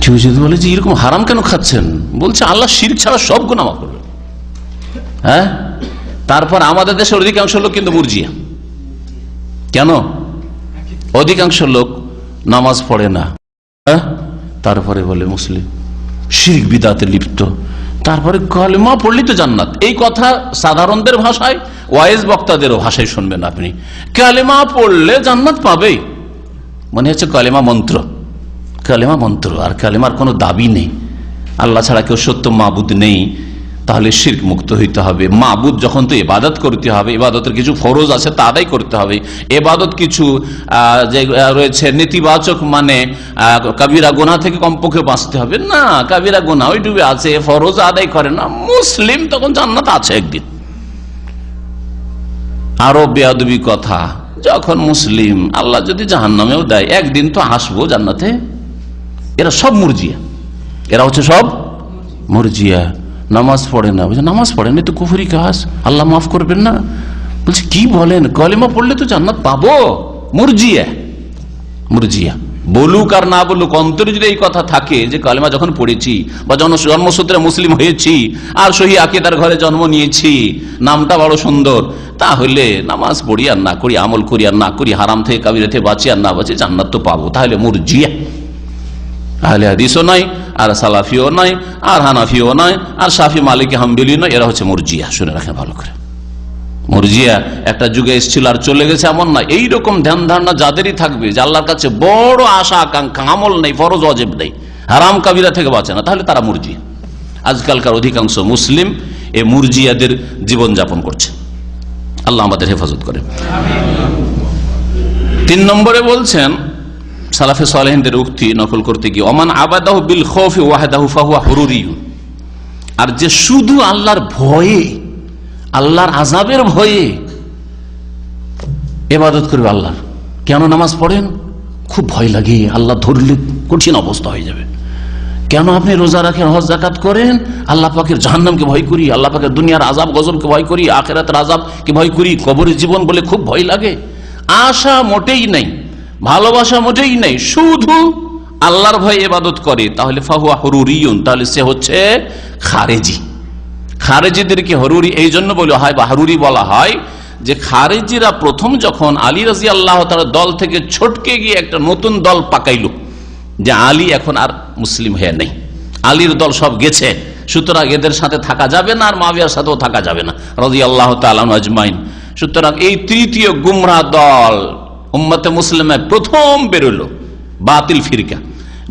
কেউ যদি বলে যে এরকম হারাম কেন খাচ্ছেন, বলছে আল্লাহ শিরক ছাড়া সব গুনাহ মাফ করবে। হ্যাঁ, তারপর আমাদের দেশের অধিকাংশ লোক কিন্তু মুরজিয়া। কেন? অধিকাংশ লোক নামাজ পড়ে না, তারপরে বলে মুসলিম, শিরক বিদআতে লিপ্ত, তারপরে কালেমা পড়লি তো জান্নাত। এই কথা সাধারণদের ভাষায়, ওয়াইজ বক্তাদেরও ভাষায় শুনবেন আপনি, কালেমা পড়লে জান্নাত পাবেই, মনে হচ্ছে কালেমা মন্ত্র, কালেমা মন্ত্র, আর কালেমার কোনো দাবি নেই। আল্লাহ ছাড়া কেউ সত্য মাবুদ নেই, তাহলে শিরক মুক্ত হইতে হবে। মাবুদ যখন, তো ইবাদত করতে হবে, ইবাদতের কিছু ফরজ আছে তা আদায় করতে হবে। ইবাদত কিছু যে রয়েছে নেতিবাচক, মানে কাবিরা গুনাহ থেকে কমপক্ষে বাঁচতে হবে না, কাবিরা গুনাহ ওই ডুবে আছে, ফরজ আদায় করে না, মুসলিম, তখন জান্নাত আছে একদিন। আরো বেয়াদবি কথা, যখন মুসলিম আল্লাহ যদি জাহান্নামেও দেয়, একদিন তো আসবো জান্নাতে। এরা সব মুরজিয়া, এরা হচ্ছে সব মুরজিয়া। নামাজ পড়ে না, বলছে নামাজ পড়েন তো কুফরি কাজ, আল্লাহ মাফ করবেন না। বলছে কি বলেন, কালেমা পড়লে তো জান্নাত পাবো। মুরজিয়া, মুরজিয়া বলুক আর না বলুক, অন্তরে যদি এই কথা থাকে যে কালেমা যখন পড়েছি বা জন্মসূত্রে মুসলিম হয়েছি আর সহি আকীদার ঘরে জন্ম নিয়েছি, নামটা বড় সুন্দর, তাহলে নামাজ পড়ি আর না করি, আমল করি আর না করি, হারাম থেকে কাবিরা থেকে বাঁচি আর না বাঁচি, জান্নাত তো পাবো। তাহলে মুরজিয়া। আহলে হাদিসও নাই, আর সালাফিও নাই, আর হানাফিও নাই, আর শাফি মালিকি হাম্বলি নয়, এরা হচ্ছে মুরজিয়া। শুনে রাখেন ভালো করে, মুরজিয়া একটা যুগে এসেছিল আর চলে গেছে এমন না। এইরকম ধ্যান ধারণা যাদেরই থাকবে যে আল্লাহর কাছে বড় আশা আকাঙ্ক্ষা, আমল নেই, ফরজ ওয়াজিব নেই, হারাম কাবিরা থেকে বাঁচে না, তাহলে তারা মুরজিয়া। আজকালকার অধিকাংশ মুসলিম এই মুরজিয়াদের জীবন যাপন করছে। আল্লাহ আমাদের হেফাজত করে। 3 নম্বরে বলছেন সালাফে সালেহিনদের উক্তি নকল করতে গিয়ে, ওমান আবাদাহু বিল খাউফি ওয়াহদাহু ফাহুয়া হুরুরিয়ুন, আর যে শুধু আল্লাহর ভয়ে, আল্লাহর আযাবের ভয়ে ইবাদত করবে আল্লাহর। কেন নামাজ পড়েন? খুব ভয় লাগে, আল্লাহ ধরলে কঠিন অবস্থা হয়ে যাবে। কেন আপনি রোজা রাখেন, হজ যাকাত করেন? আল্লাহ পাকের জাহান্নামকে ভয় করি, আল্লাহ পাকের দুনিয়ার আযাব গজবকে ভয় করি, আখিরাতের আযাবকে ভয় করি, কবরের জীবন বলে খুব ভয় লাগে। আশা মোটেই নেই, ভালোবাসা মোটেই নেই, শুধু আল্লাহর ভয়ে ইবাদত করে তাহলে ফাহুয়া হুরুরিয়ুন, তাহলে সে হচ্ছে খারেজি। খারেজিদেরকে হরুরি এই জন্য বলা হয় বা হারুরি বলা হয় যে খারেজিরা প্রথম যখন আলী রাদিয়াল্লাহু তাআলা দল থেকে ছটকে গিয়ে একটা নতুন দল পাকাইল, যে আলী এখন আর মুসলিম হয়ে নেই, আলীর দল সব গেছে, সুতরাং এদের সাথে থাকা যাবে না, আর মুআবিয়ার সাথেও থাকা যাবে না রাদিয়াল্লাহু তাআলা আনহু আজমাইন। সুতরাং এই তৃতীয় গুমরাহ দল উম্মতে মুসলিমে প্রথম বেরোলো, বাতিল ফিরকা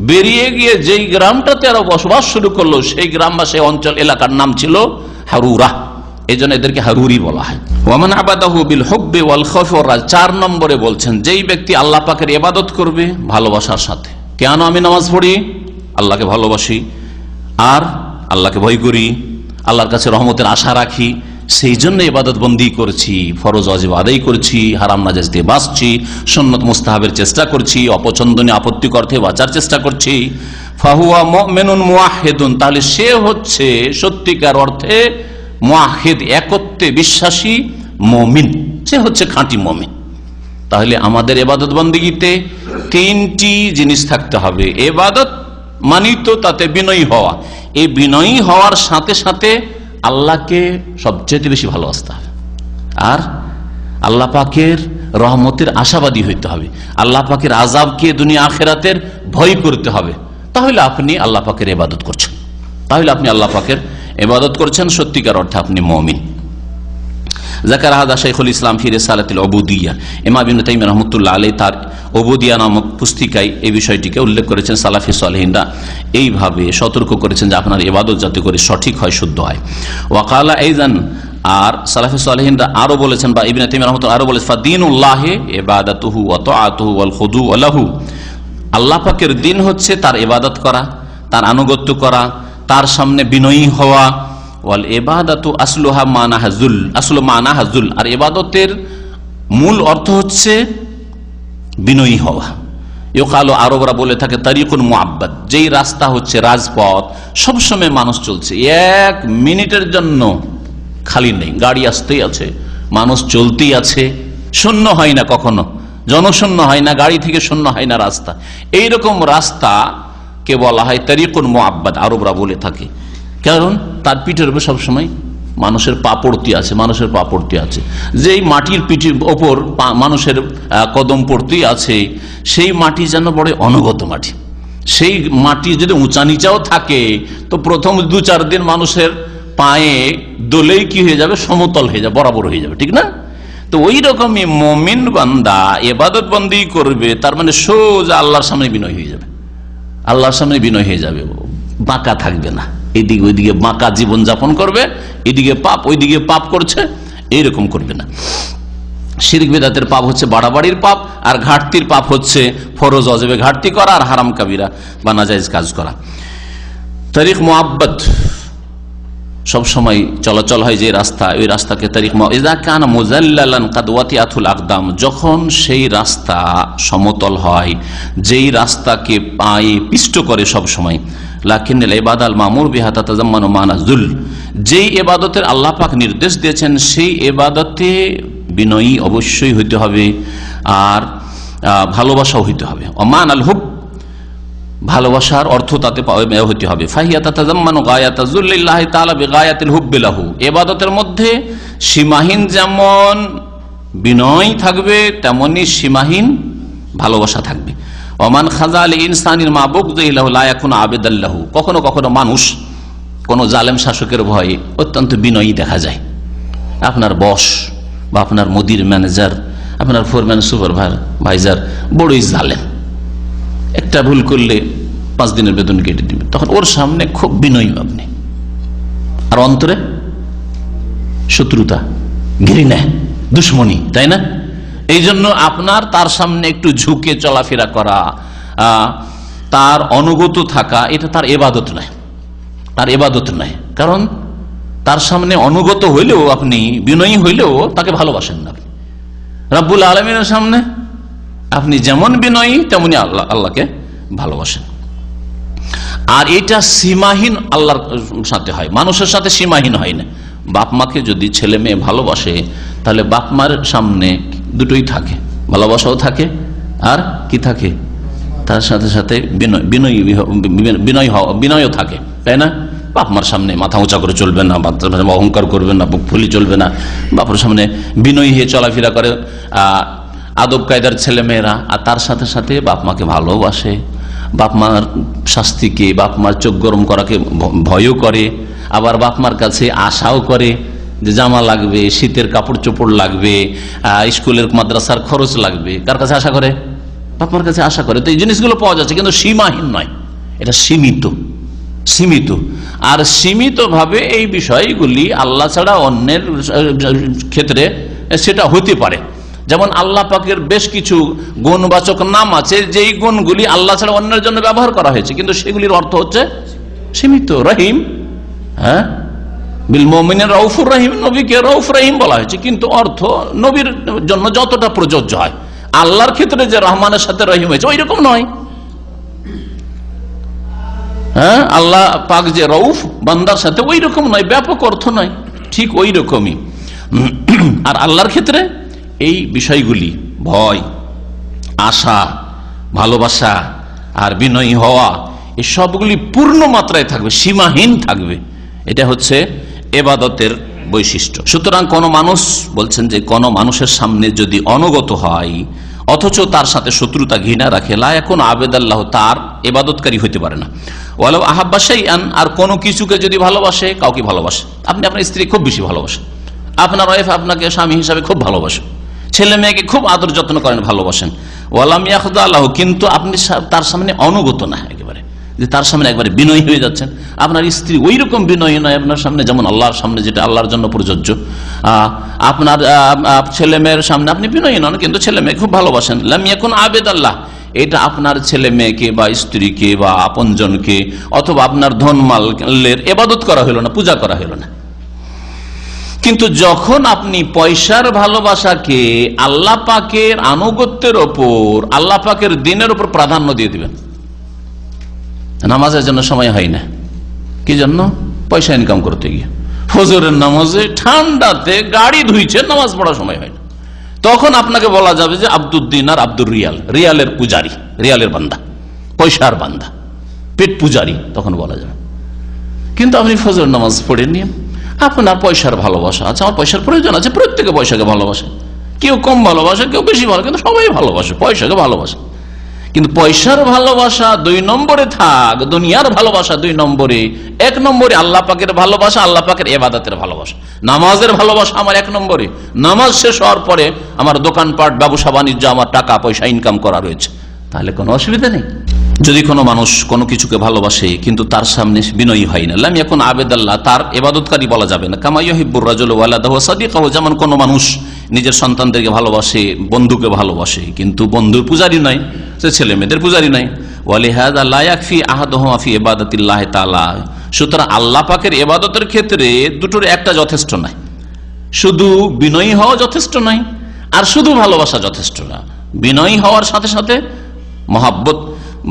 বেরিয়ে গিয়ে যেই গ্রামটাতে আরো বসবাস শুরু করলো সেই গ্রামবাসী অঞ্চল এলাকার নাম ছিল হারুরা, এই জন্য এদেরকে হারুরি বলা হয়। ওয়ামান আবাদাহু বিল হুব্বি ওয়াল খাউফি ওয়ার রাজা, 4 নম্বরে বলছেন যেই ব্যক্তি আল্লাহ পাকের ইবাদত করবে ভালোবাসার সাথে। কেন আমি নামাজ পড়ি? আল্লাহকে ভালোবাসি, আর আল্লাহকে ভয় করি, আল্লাহর কাছে রহমতের আশা রাখি, সেই জন্য ইবাদত বন্দি করছি, ফরজ ওয়াজিব আদায় করছি, হারাম নাজায়েজ দিয়ে বাঁচছি, সুন্নত মুস্তাহাবের চেষ্টা করছি, অপছন্দনীয় আপত্তিকর থেকে বাঁচার চেষ্টা করছি। ফাহুয়া মুমিনুন মুওয়াহহিদুন, তাহলে সে হচ্ছে সত্যিকার অর্থে মুওয়াহহিদ, একত্বে বিশ্বাসী মুমিন, সে হচ্ছে খাঁটি মুমিন। তাহলে আমাদের ইবাদত বন্দেগীতে 3টি জিনিস থাকতে হবে। ইবাদত মানি তো তাতে বিনয়ী হওয়া, এই বিনয়ী হওয়ার সাথে সাথে আল্লাহকে সবচেয়ে বেশি ভালোবাসতে হবে, আর আল্লাহ পাকের রহমতের আশাবাদী হইতে হবে, আল্লাহ পাকের আযাবকে দুনিয়া আখিরাতের ভয় করতে হবে। তাহলে আপনি আল্লাহ পাকের ইবাদত করছেন, তাহলে আপনি আল্লাহ পাকের ইবাদত করছেন, সত্যিকার অর্থে আপনি মুমিন। যাকার হাদা শাইখুল ইসলাম ফি রিসালাতিল উবুদিয়্যাহ, ইমাম ইবনে তাইমিয়া রাহমাতুল্লাহ আলাইহি তার উবুদিয়্যাহ নামক পুস্তিকায় এই বিষয়টিকে উল্লেখ করেছেন। সালাফি সালেহিনরা এইভাবে সতর্ক করেছেন যে আপনার ইবাদত যাতে করে সঠিক হয়, শুদ্ধ হয়। ওয়াকালা আইযান, আর সালাফি সালেহিনরা আরো বলেছেন, বা ইবনে তাইমিয়া রাহমাতুল্লাহ আরো বলেছেন, ফাদিনুল্লাহি ইবাদাতুহু ওয়া তাআতুহু ওয়াল খুদু লাহু, আল্লাহ পাকের দিন হচ্ছে তার ইবাদত করা, তার আনুগত্য করা, তার সামনে বিনয়ী হওয়া। ওয়াল ইবাদাতু আসলুহা মানাহাজুল, আসলু মানাহাজুল, আর ইবাদতের মূল অর্থ হচ্ছে বিনয়ী হওয়া। ইউকালু, আরবরা বলে থাকে তারিকুন মুআব্বাদ, যেই রাস্তা হচ্ছে রাজপথ, সবসময় মানুষ চলছে, 1 মিনিটের জন্য খালি নেই, গাড়ি আসতেই আছে, মানুষ চলতেই আছে, শূন্য হয় না, কখনো জনশূন্য হয় না, গাড়ি থেকে শূন্য হয় না রাস্তা। এইরকম রাস্তা কে বলা হয় তারিকুন মুআব্বাদ, আরবরা বলে থাকে, কারণ তার পিঠের উপর সবসময় মানুষের পা পড়তে আছে, মানুষের পা পড়তে আছে, যেই মাটির পিঠের ওপর মানুষের কদম পড়তেই আছে, সেই মাটি যেন বড় অনুগত মাটি। সেই মাটি যদি উঁচা নিচাও থাকে তো প্রথম 2-4 দিন মানুষের পায়ে দোলেই কি হয়ে যাবে, সমতল হয়ে যাবে, বরাবর হয়ে যাবে, ঠিক না? তো ওই রকমই মুমিন বান্দা ইবাদত বন্দি করবে, তার মানে সোজা আল্লাহর সামনে বিনয় হয়ে যাবে, আল্লাহর সামনে বিনয় হয়ে যাবে, বাঁকা থাকবে না, এইদিকে ওইদিকে বাঁকা জীবন যাপন করবে, এদিকে পাপ ওইদিকে পাপ করছে, এইরকম করবে না। শিরক বিদআতের পাপ হচ্ছে বাড়াবাড়ির পাপ, আর ঘাটতির পাপ হচ্ছে ফরজ ওয়াজিবে ঘাটতি করা আর হারাম কাবিরা বা নাজায়েজ কাজ করা। তারিক মুআব্বাদ, সব সময় চলাচল হয় যে রাস্তা, ওই রাস্তাকে তারিক ইযা কানা মুযাল্লালান কাদ ওয়াতিআতুল আকদাম, যখন সেই রাস্তা সমতল হয়, যেই রাস্তাকে পায়ে পিষ্ট করে সব সময়। লাকিনাল ইবাদাল মামুর বিহা তাতাযাম্মানু মানাজুল, যেই ইবাদতের আল্লাহ পাক নির্দেশ দিয়েছেন সেই ইবাদতে বিনয়ী অবশ্যই হইতে হবে, আর ভালোবাসাও হইতে হবে। ওমান আল হুব, ভালোবাসার অর্থ তাতে হইতে হবে। ফাহিয়া তাতাযাম্মানু গায়াতা যুল্লিল্লাহি তাআলা বিগায়াতিল হুব্বি লাহু, ইবাদতের মধ্যে সীমাহীন যেমন বিনয় থাকবে তেমনি সীমাহীন ভালোবাসা থাকবে। ওমান খাযাল ইনসানিল মাবুগযিহি লাহু লা ইয়াকুনু আবিদাল লাহু, কখনো কখনো মানুষ কোন জালেম শাসকের ভয়ে অত্যন্ত বিনয়ী দেখা যায়। আপনার বস বা আপনার মুদির ম্যানেজার, আপনার ফোরম্যান সুপারভাইজার বড়ই জালেম, একটা ভুল করলে 5 দিনের বেতন কেটে দিবে, তখন ওর সামনে খুব বিনয়ী আপনি, আর অন্তরে শত্রুতা, ঘৃণা, দুশ্মনী, তাই না? এই জন্য আপনার তার সামনে একটু ঝুঁকে চলাফেরা করা, তার অনুগত থাকা, এটা তার ইবাদত নয়, তার ইবাদত নয়। কারণ তার সামনে অনুগত হইলেও আপনি বিনয়ী হইলেও তাকে ভালোবাসেন না। আপনি রাব্বুল আলামিনের সামনে আপনি যেমন বিনয়ী তেমনি আল্লাহকে ভালোবাসেন। আর এটা সীমাহীন আল্লাহর সাথে হয়, মানুষের সাথে সীমাহীন হয় না। বাপ মাকে যদি ছেলে মেয়ে ভালোবাসে তাহলে বাপ মার সামনে দুটোই থাকে, ভালোবাসাও থাকে আর কি থাকে, তার সাথে সাথে বিনয় থাকে, তাই না? বাপ মার সামনে মাথা উঁচা করে চলবে না, অহংকার করবে না, বুক ফুলি চলবে না, বাপের সামনে বিনয়ী হয়ে চলাফেরা করে আদব কায়দার ছেলে মেয়েরা। আর তার সাথে সাথে বাপ মাকে ভালোবাসে, বাপ মার শাস্তিকে, বাপ মার চোখ গরম করাকে ভয়ও করে, আবার বাপ মার কাছে আশাও করে যে জামা লাগবে, শীতের কাপড় চোপড় লাগবে, স্কুলের মাদ্রাসার খরচ লাগবে। কার কাছে আশা করে? বাপ মার কাছে আশা করে। তো এই জিনিসগুলো পাওয়া যাচ্ছে, কিন্তু সীমাহীন নয়, এটা সীমিত। আর সীমিত ভাবে এই বিষয়গুলি আল্লাহ ছাড়া অন্যের ক্ষেত্রে সেটা হতে পারে। যেমন আল্লাহ পাকের বেশ কিছু গুণবাচক নাম আছে, যেই গুণগুলি আল্লাহ ছাড়া অন্যের জন্য ব্যবহার করা হয়েছে, কিন্তু সেগুলির অর্থ হচ্ছে সীমিত। রহিম, হ্যাঁ, বিল মুমিনিন রাউফুর রহিম, নবীকে রাউফ রহিম বলা হয়েছে, কিন্তু অর্থ নবীর জন্য যতটা প্রযোজ্য হয়। আল্লাহর ক্ষেত্রে যে রহমানের সাথে রহিম হয়েছে ওই রকম নয়। হ্যাঁ, আল্লাহ পাক যে রউফ বান্দার সাথে ওই রকম নয়, ব্যাপক অর্থ নয়, ঠিক ওই রকমই। আর আল্লাহর ক্ষেত্রে এই বিষয়গুলি ভয়, আশা, ভালোবাসা আর বিনয়ী হওয়া, এই সবগুলি পূর্ণ মাত্রায় থাকবে, সীমাহীন থাকবে। এটা হচ্ছে ইবাদতের বৈশিষ্ট্য। সুতরাং কোন মানুষ বলছেন যে কোন মানুষের সামনে যদি অনুগত হয় অথচ তার সাথে শত্রুতা ঘৃণা রাখে, লা এখন আবেদাল্লাহ, তার ইবাদতকারী হইতে পারে না। ওয়ালাউ আহাব্বা শাইআন, আর কোনো কিছুকে যদি ভালোবাসে, কাউকে ভালোবাসে, আপনি আপনার স্ত্রী খুব বেশি ভালোবাসেন, আপনার ওয়াইফ আপনাকে স্বামী হিসাবে খুব ভালোবাসেন, ছেলে মেয়েকে খুব আদর যত্ন করেন, ভালোবাসেন। ওয়ালাম ইয়াখদা লাহু, কিন্তু আপনি তার সামনে অনুগত না, একেবারে যে তার সামনে একবারে বিনয়ী হয়ে যাচ্ছেন। আপনার স্ত্রী ওই রকম বিনয়ী নয় আপনার সামনে, যেমন আল্লাহর সামনে, যেটা আল্লাহর জন্য প্রযোজ্য। আপনার ছেলে মেয়ের সামনে আপনি বিনয়ী নন, কিন্তু ছেলে মেয়ে খুব ভালোবাসেন। লাম ইয়াকুন আবেদাল্লাহ, এটা আপনার ছেলে মেয়েকে বা স্ত্রীকে বা আপনজনকে অথবা আপনার ধনমালের ইবাদত করা হলো না, পূজা করা হলো না। কিন্তু যখন আপনি পয়সার ভালোবাসাকে আল্লাহ পাকের আনুগত্যের ওপর, আল্লাহ পাকের দিনের ওপর প্রাধান্য দিয়ে দিবেন, নামাজের জন্য সময় হয় না, কি জন্য? পয়সা ইনকাম করতে গিয়ে। ফজরের নামাজে ঠান্ডাতে গাড়ি ধুইছে, নামাজ পড়ার সময় হয় না, তখন আপনাকে বলা যাবে যে আব্দুদ্দিন আর আব্দুর রিয়াল, রিয়ালের পূজারী, রিয়ালের বান্দা, পয়সার বান্দা, পেট পূজারী, তখন বলা যাবে। কিন্তু আপনি ফজর নামাজ পড়ে নিয়ে আপনার পয়সার ভালোবাসা আছে, আমার পয়সার প্রয়োজন আছে, প্রত্যেকে পয়সাকে ভালোবাসে, কেউ কম ভালোবাসে, কেউ বেশি ভালো, কিন্তু সবাই ভালোবাসে, পয়সাকে ভালোবাসে। কিন্তু পয়সার ভালোবাসা 2 নম্বরে থাক, দুনিয়ার ভালোবাসা 2 নম্বরে, 1 নম্বরে আল্লাহ পাকের ভালোবাসা, আল্লাহ পাকের ইবাদতের ভালোবাসা, নামাজের ভালোবাসা আমার 1 নম্বরে। নামাজ শেষ হওয়ার পরে আমার দোকানপাট, ব্যবসা বাণিজ্য, আমার টাকা পয়সা ইনকাম করা রয়েছে, তাহলে কোনো অসুবিধা নেই। যদি কোনো মানুষ কোনো কিছুকে ভালোবাসে কিন্তু তার সামনে বিনয়ী হয় না, লাম ইয়াকুন আবেদাল্লাহ, তার ইবাদতকারী বলা যাবে না। কামা ইউহিব্বুর রাজুলু ওয়ালাদাহু ওয়া সাদিকাহু, যেমন কোনো মানুষ নিজের সন্তানদেরকে ভালোবাসে, বন্ধুকে ভালোবাসে, কিন্তু বন্ধুর পূজারী নয়, সে ছেলে মেয়েদের পূজারী নয়। ওয়ালিহাযা লা ইয়াকফি আহাদুহুমা ফি ইবাদাতিল্লাহি তাআলা, সুতরাং আল্লাহ পাকের ইবাদতের ক্ষেত্রে দুটোর একটা যথেষ্ট নয়। শুধু বিনয়ী হওয়া যথেষ্ট নয়, আর শুধু ভালোবাসা যথেষ্ট না। বিনয়ী হওয়ার সাথে সাথে মহাব্বত,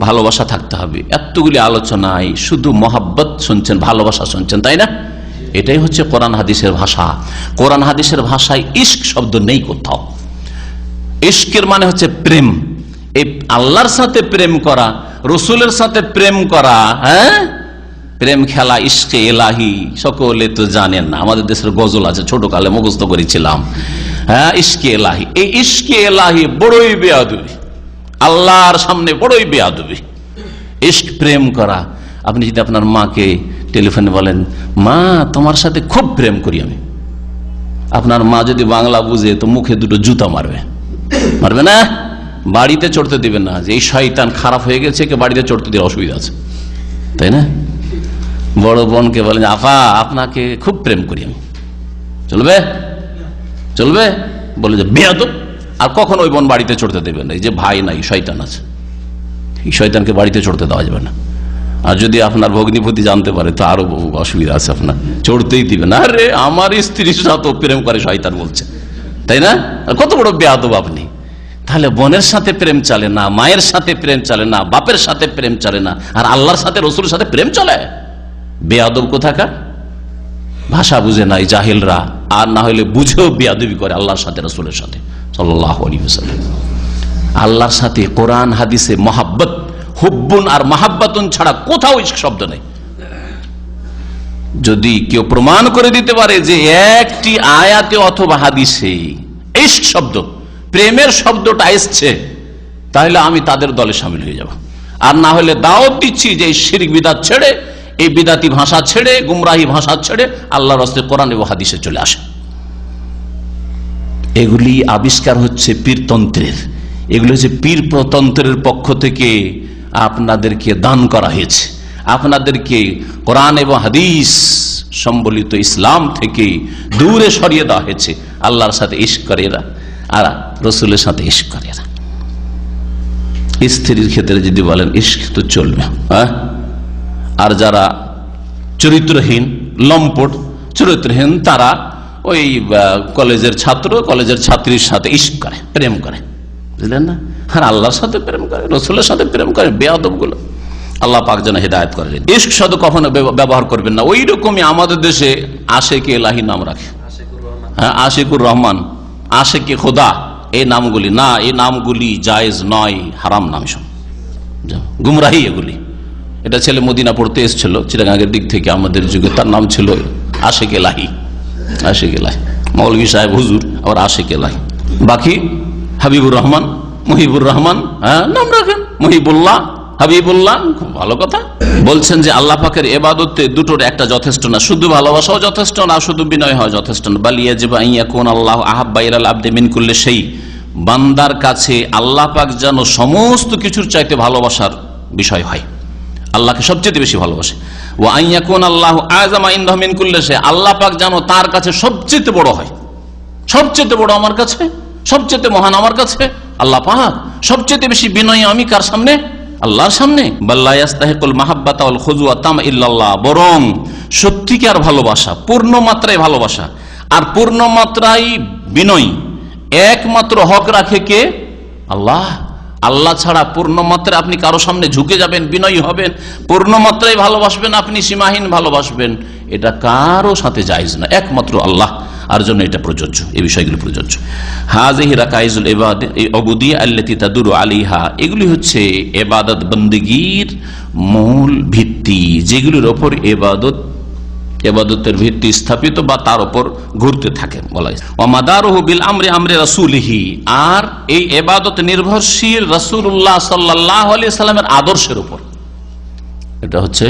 ভালোবাসা থাকতে হবে। এতগুলি আলোচনায় শুধু মহাব্বত শুনছেন, ভালোবাসা শুনছেন, তাই না? এটাই হচ্ছে কোরআন হাদিসের ভাষা। কোরআন হাদিসের ভাষায় ইশক শব্দ নেই কোথাও। ইশকের মানে হচ্ছে প্রেম। এই আল্লাহর সাথে প্রেম করা, রসুলের সাথে প্রেম করা, হ্যাঁ, প্রেম খেলা, ইশকে এলাহি, সকলে তো জানেন না। আমাদের দেশের গজল আছে, ছোট কালে মুখস্থ করেছিলাম, হ্যাঁ, ইশকে এলাহি। এই ইশকে এলাহি বড়ই বেয়াদবি, আল্লাহর সামনে বড়ই বেয়াদবি। ইশক, প্রেম করা। আপনি যদি আপনার মাকে টেলিফোনে বলেন, মা তোমার সাথে খুব প্রেম করি আমি, আপনার মা যদি বাংলা বুঝে তো মুখে 2 জুতা মারবে, মারবে না? বাড়িতে চড়তে দিবেন না, যে এই শয়তান খারাপ হয়ে গেছে, কে বাড়িতে চড়তে দিয়ে অসুবিধা আছে, তাই না? বড় বোনকে বলেন, আপা আপনাকে খুব প্রেম করি আমি, চলবে? চলবে? বলে যে বেয়াদব। আর কখন ওই বোন বাড়িতে চড়তে দেবেন না, এই যে ভাই নাই, শয়তান আছে, এই শয়তানকে বাড়িতে চড়তে দেওয়া যাবে না। আর যদি আপনার ভগ্নিপতি জানতে পারে তো আরো অসুবিধা আছে, আপনার চড়তেই দিবে না। আরে আমার স্ত্রীর সাথে প্রেম করে শয়তান বলছে, তাই না? কত বড় বেয়াদব আপনি। তাহলে বোনের সাথে প্রেম চলে না, মায়ের সাথে প্রেম চলে না, বাপের সাথে প্রেম চলে না, আর আল্লাহর সাথে, রসুলের সাথে প্রেম চলে? বেয়াদব কোথাকার। ভাষা বুঝে নাই জাহিলরা, আর না হলে বুঝেও বেয়াদবি করে আল্লাহর সাথে, রসুলের সাথে সাল্লাল্লাহু আলাইহি ওয়াসাল্লাম। আল্লাহর সাথে কোরআন হাদিসে মহাব্বত হুব্বুন আর মাহাব্বাতুন ছাড়া কোথাও ইশক শব্দ নেই। যদি কেউ প্রমাণ করে দিতে পারে যে একটি আয়াতে অথবা হাদিসে ইশক শব্দ, প্রেমের শব্দটা এসছে, তাহলে আমি তাদের দলে শামিল হয়ে যাব। আর না হলে দাওয়াত দিচ্ছি যে এই শিরক বিদআত ছেড়ে, এই বিদাতি ভাষা ছেড়ে, গুমরাহি ভাষা ছেড়ে আল্লাহর রাস্তায় কোরআন এবং হাদিসে চলে আসে। এগুলি আবিষ্কার হচ্ছে পীরতন্ত্রের, এগুলি হচ্ছে পীরতন্ত্রের পক্ষ থেকে আপনাদেরকে দান করা হয়েছে, আপনাদেরকে কোরআন এবং হাদিস সম্বলিত ইসলাম থেকে দূরে সরিয়ে দেওয়া হয়েছে। আল্লাহর সাথে ইশক করে এরা, আর রসুলের সাথে ইশক করে এরা। স্ত্রীর ক্ষেত্রে যদি বলেন ইশক তো চলবে, আর যারা চরিত্রহীন, লম্পট চরিত্রহীন, তারা ওই কলেজের ছাত্র, কলেজের ছাত্রীর সাথে ইশক করে, প্রেম করে, বুঝলেন না? আর আল্লাহর সাথে প্রেম করে, রসুলের সাথে প্রেম করে, বেয়াদব গুলো। আল্লাহ পাক যেন হেদায়েত করেন। ইশক শব্দ কখনো ব্যবহার করবেন না। ওই রকমই আমাদের দেশে আশেকে এলাহি নাম রাখে, হ্যাঁ, আশিকুর রহমান, আশেকে খোদা, এই নামগুলি না, এই নামগুলি জায়েজ নয়, হারাম নাম, সব গুমরাহি এগুলি। এটা ছেলে মদিনা পড়তে এসেছিল চিটাগাঙ্গের দিক থেকে, আমাদের যুগে তার নাম ছিল আশেক এলাহি, আশেক এলাহি, মৌলভী সাহেব হুজুর, আবার আশেক এলাহি। বাকি হাবিবুর রহমান, মুহিবুর রহমান, হ্যাঁ, নাম রাখেন, মুহিবুল্লাহ, হাবিবুল্লাহ, খুব ভালো কথা। বলছেন যে আল্লাহ পাকের ইবাদতে দুটোর একটা যথেষ্ট না, শুধু ভালোবাসাও যথেষ্ট না, শুধু বিনয় হওয়া যথেষ্ট না। বালিয়াজিব আন ইয়াকুন আল্লাহ আহাব্বা ইলাল আবদি মিন কুল্লি শাই, বান্দার কাছে আল্লাহ পাক যেন সমস্ত কিছুর চাইতে ভালোবাসার বিষয় হয়, আল্লাহকে সবচেয়ে বেশি ভালোবাসে। ওয়া আন ইয়াকুন আল্লাহু আযমা ইনদাহু মিন কুল্লি শাই, আল্লাহ পাক যেন তার কাছে সবচেয়ে বড় হয়, সবচেয়ে বড় আমার কাছে, সবচেয়ে মহান আমার কাছে আল্লাহ পাক। সবচেয়ে বেশি বিনয়ী আমি কার সামনে? আল্লাহর সামনে। বাল্লা ইয়াস্তাহিকুল মাহাব্বাতা ওয়াল খুজুয়া তাম ইল্লাল্লাহ, বরং সত্যিকার ভালোবাসা, পূর্ণ মাত্রায় ভালোবাসা আর পূর্ণ মাত্রায় বিনয় একমাত্র হক রাখে কে? আল্লাহ। আল্লাহ ছাড়া পূর্ণ মাত্রায় আপনি কারো সামনে ঝুঁকে যাবেন, বিনয়ী হবেন, পূর্ণ মাত্রায় ভালোবাসবেন, আপনি সীমাহীন ভালোবাসবেন, এটা কারো সাথে জায়েজ না, একমাত্র আল্লাহ আর জন্য এটা প্রযোজ্য, এই বিষয়গুলো প্রযোজ্য। হাযিহি রাকাইজুল ইবাদাত উবুদিয়্যাহ আল্লাতী তাদুরু আলাইহা, এগুলি হচ্ছে ইবাদত বন্দেগীর মূল ভিত্তি, যেগুলোর উপর ইবাদতের ভিত্তি স্থাপিত বা তার উপর ঘুরতে থাকে, বলা হয়। ওয়া মাদারুহু বিল আমরি আমরি রাসূলিহি, আর এই ইবাদত নির্ভরশীল রাসূলুল্লাহ সাল্লাল্লাহু আলাইহি সাল্লামের আদর্শের উপর। এটা হচ্ছে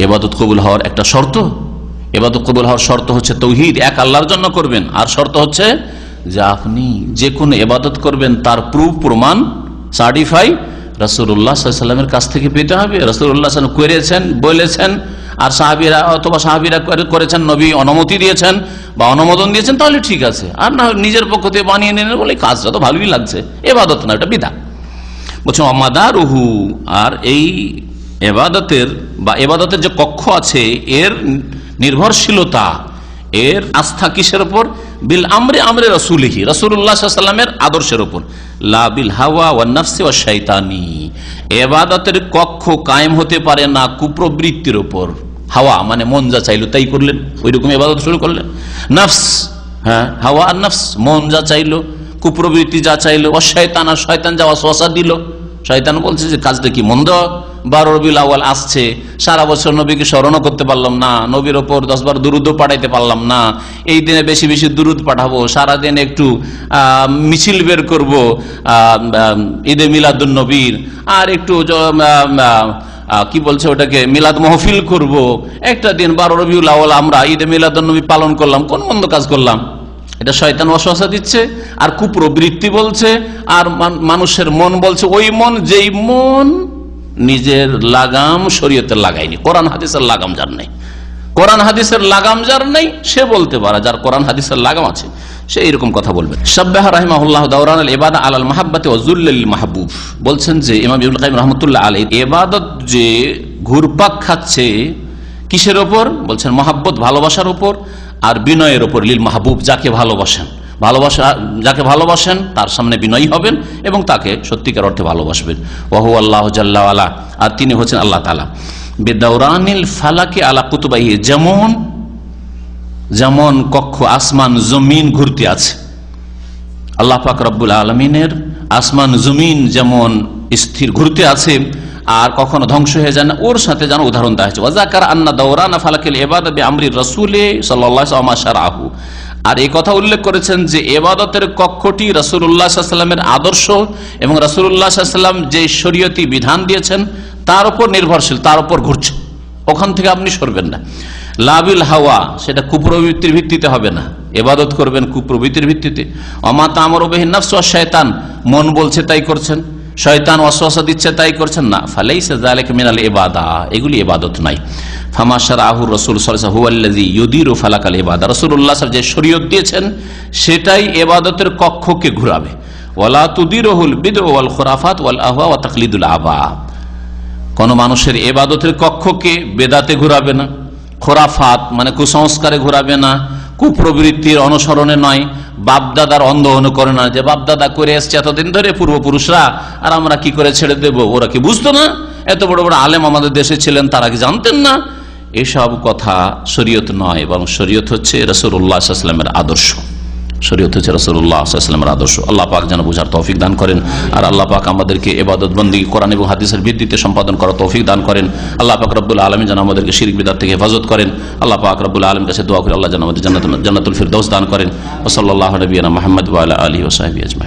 ইবাদত কবুল হওয়ার একটা শর্ত। ইবাদত কবুল হওয়ার শর্ত হচ্ছে তাওহীদ, এক আল্লাহর জন্য করবেন, আর শর্ত হচ্ছে যে আপনি যে কোনো ইবাদত করবেন তার প্রুফ, প্রমাণ, সার্টিফাই রাসূলুল্লাহ সাল্লাল্লাহু আলাইহি সাল্লামের কাছ থেকে পেতে হবে। রাসূলুল্লাহ সাল্লাল্লাহু আলাইহি ওয়াসাল্লাম করেছেন, বলেছেন, আর সাহাবীরা অথবা সাহাবীরা করেছেন, নবী অনুমতি দিয়েছেন বা অনুমোদন দিয়েছেন, তাহলে ঠিক আছে। আর না নিজের পক্ষ থেকে বানিয়ে নিলেন বলে কাজটা তো ভালোই লাগছে, ইবাদত না, এটা বিদআত। বলছেন আমাদারুহু, আর এই ইবাদতের বা ইবাদতের যে কক্ষ আছে এর নির্ভরশীলতা, এর আস্থা কিসের উপর? বিল আমরে আমরে রাসূলিহি, রাসূলুল্লাহ সাল্লাল্লাহু আলাইহি ওয়াসাল্লামের আদর্শের উপর। লা বিল হাওয়া ওয়ান নাফসি ওয়াশ শাইতানি, ইবাদতের কক্ষ কায়েম হতে পারে না কুপ্রবৃত্তির উপর। হাওয়া মানে মন যা চাইলো তাই করলেন, ওইরকম ইবাদত শুরু করলেন। নফস, হ্যাঁ, হাওয়া আর নফস, মন যা চাইলো, কুপ্রবৃত্তি যা চাইলো। ওয়াশ শাইতান, আর শয়তান যা ওয়াসওয়াসা দিল, শয়তান বলছে যে কাজটা কি মন্দ, 12 রবিউল আউয়াল আসছে, সারা বছর নবীকে স্মরণও করতে পারলাম না, নবীর ওপর 10 বার দুরুদও পাঠাইতে পারলাম না, এই দিনে বেশি বেশি দুরুদ পাঠাবো, সারাদিন একটু মিছিল বের করব ঈদে মিলাদুন নবীর, আর একটু কি বলছে ওটাকে মিলাদ মাহফিল করব, একটা দিন 12 রবিউল আউয়াল আমরা ঈদে মিলাদুন নবী পালন করলাম, কোন মন্দ কাজ করলাম? এটা শয়তান ওয়াসওয়াসা দিচ্ছে, আর কুপ্রবৃত্তি বলছে, আর মানুষের মন বলছে, ওই মন যেই মন নিজের লাগাম শরীয়তের লাগায়নি, কোরআন হাদিসের লাগাম যার নেই, কোরআন হাদিসের লাগাম যার নেই সে বলতে পারে, যার কোরআন হাদিসের লাগাম আছে সে এরকম কথা বলবে। সাব্বাহ রাহিমাহুল্লাহ দাওরান আল ইবাদা আলাল মাহাব্বাতি ওয়া যুল্লিল মাহবুব, বলছেন যে ইমাম ইবনে কাইয়িম রাহমাতুল্লাহ আলাইহি ইবাদত যে ঘুরপাক খাচ্ছে কিসের উপর? বলছেন মহাব্বত, ভালোবাসার উপর, আর বিনয়ের উপর। লিল মাহবুব, যাকে ভালোবাসেন, যাকে ভালোবাসেন তার সামনে বিনয়ী হবেন এবং তাকে সত্যিকার অর্থে ভালোবাসবেন। ওয়াহু আল্লাহ জাল্লা ওয়ালা, আর তিনি হচ্ছেন আল্লাহ তাআলা। বিদাওরানিল ফালাকি আলা কুতুবাহি, যেমন কক্ষ আসমান জমিন ঘুরতে আছে, আল্লাহ পাক রব্বুল আলামিনের আসমান জমিন যেমন স্থির ঘুরতে আছে, আর কখনো ধ্বংস হয়ে যায় না, ওর সাথে যেন উদাহরণ দেওয়া হয়েছে। ওয়াজাকার আন্না দাওরানা ফালাকিল ইবাদা বিআমরি রাসূলি সাল্লাল্লাহু আলাইহি ওয়া শারআহু। আর এই কথা উল্লেখ করেছেন যে ইবাদতের কক্ষটি রাসূলুল্লাহ সাল্লাল্লাহু আলাইহি ওয়াসাল্লামের আদর্শ এবং রাসূলুল্লাহ সাল্লাল্লাহু আলাইহি ওয়াসাল্লাম যে শরীয়তি বিধান দিয়েছেন তার উপর নির্ভরশীল, তার উপর ঘুরছে, ওখান থেকে আপনি সরবেন না। লাবিল হাওয়া, সেটা কুপ্রবৃত্তির ভিত্তিতে হবে না, ইবাদত করবেন কুপ্রবৃত্তির ভিত্তিতে। ওমা তা'মুরু বিহিন নাফসু ওয়াশ শায়তান, মন বলছে তাই করছেন, শয়তান ওয়াসওয়াসা দিচ্ছে তাই করছেন না। ফালাইসা যালিকা মিনাল ইবাদা, এগুলি ইবাদত নাই। ফামা শারআহু রাসূল সাল্লাল্লাহু আলাইহি ওয়াসাল্লাম হুয়াল্লাযী ইউদিরু ফালাকাল ইবাদা, রাসূলুল্লাহ সাল্লাল্লাহু আলাইহি ওয়াসাল্লাম যে শরীয়ত দিয়েছেন সেটাই ইবাদতের কক্ষকে ঘোরাবে। ওয়ালা তুদিরুহুল বিদউ ওয়াল খুরাফাত ওয়াল আহওয়া ওয়া তাকলিদুল আবা, কোন মানুষের ইবাদতের কক্ষকে বেদাতে ঘোরাবে না, খোরাফাত মানে কুসংস্কারে ঘোরাবে না, কুপ্রবৃত্তির অনুসরণে নয়, বাপদাদার অন্ধ অনুকরণ নয়, যে বাপদাদা করে এসছে এতদিন ধরে পূর্বপুরুষরা, আর আমরা কি করে ছেড়ে দেব, ওরা কি বুঝতো না? এত বড় বড় আলেম আমাদের দেশে ছিলেন, তারা কি জানতেন না? এসব কথা শরীয়ত নয়, এবং শরীয়ত হচ্ছে রাসূলুল্লাহ সাল্লাল্লাহু আলাইহি ওয়াসাল্লামের আদর্শ। শরীয়ত হচ্ছে রাসূলুল্লাহ সাল্লাল্লাহু আলাইহি ওয়াসাল্লামের আদর্শ। আল্লাহ পাক যেন বুঝার তৌফিক দান করেন, আর আল্লাহ পাক আমাদেরকে ইবাদত বন্দেগী কোরআন এবং হাদিসের ভিত্তিতে সম্পাদন করার তৌফিক দান করেন। আল্লাহ পাক রব্বুল আলামিন যেন আমাদেরকে শিরক বিদআত থেকে হেফাজত করেন। আল্লাহ পাক রব্বুল আলামিনের কাছে দোয়া করি আল্লাহ যেন আমাদের জান্নাতুল ফিরদৌস দান করেন। ওয়া সাল্লাল্লাহু আলা নবিয়িনা মুহাম্মদ ওয়া আলা আলিহি ওয়া সাহবিহি আজমাইন।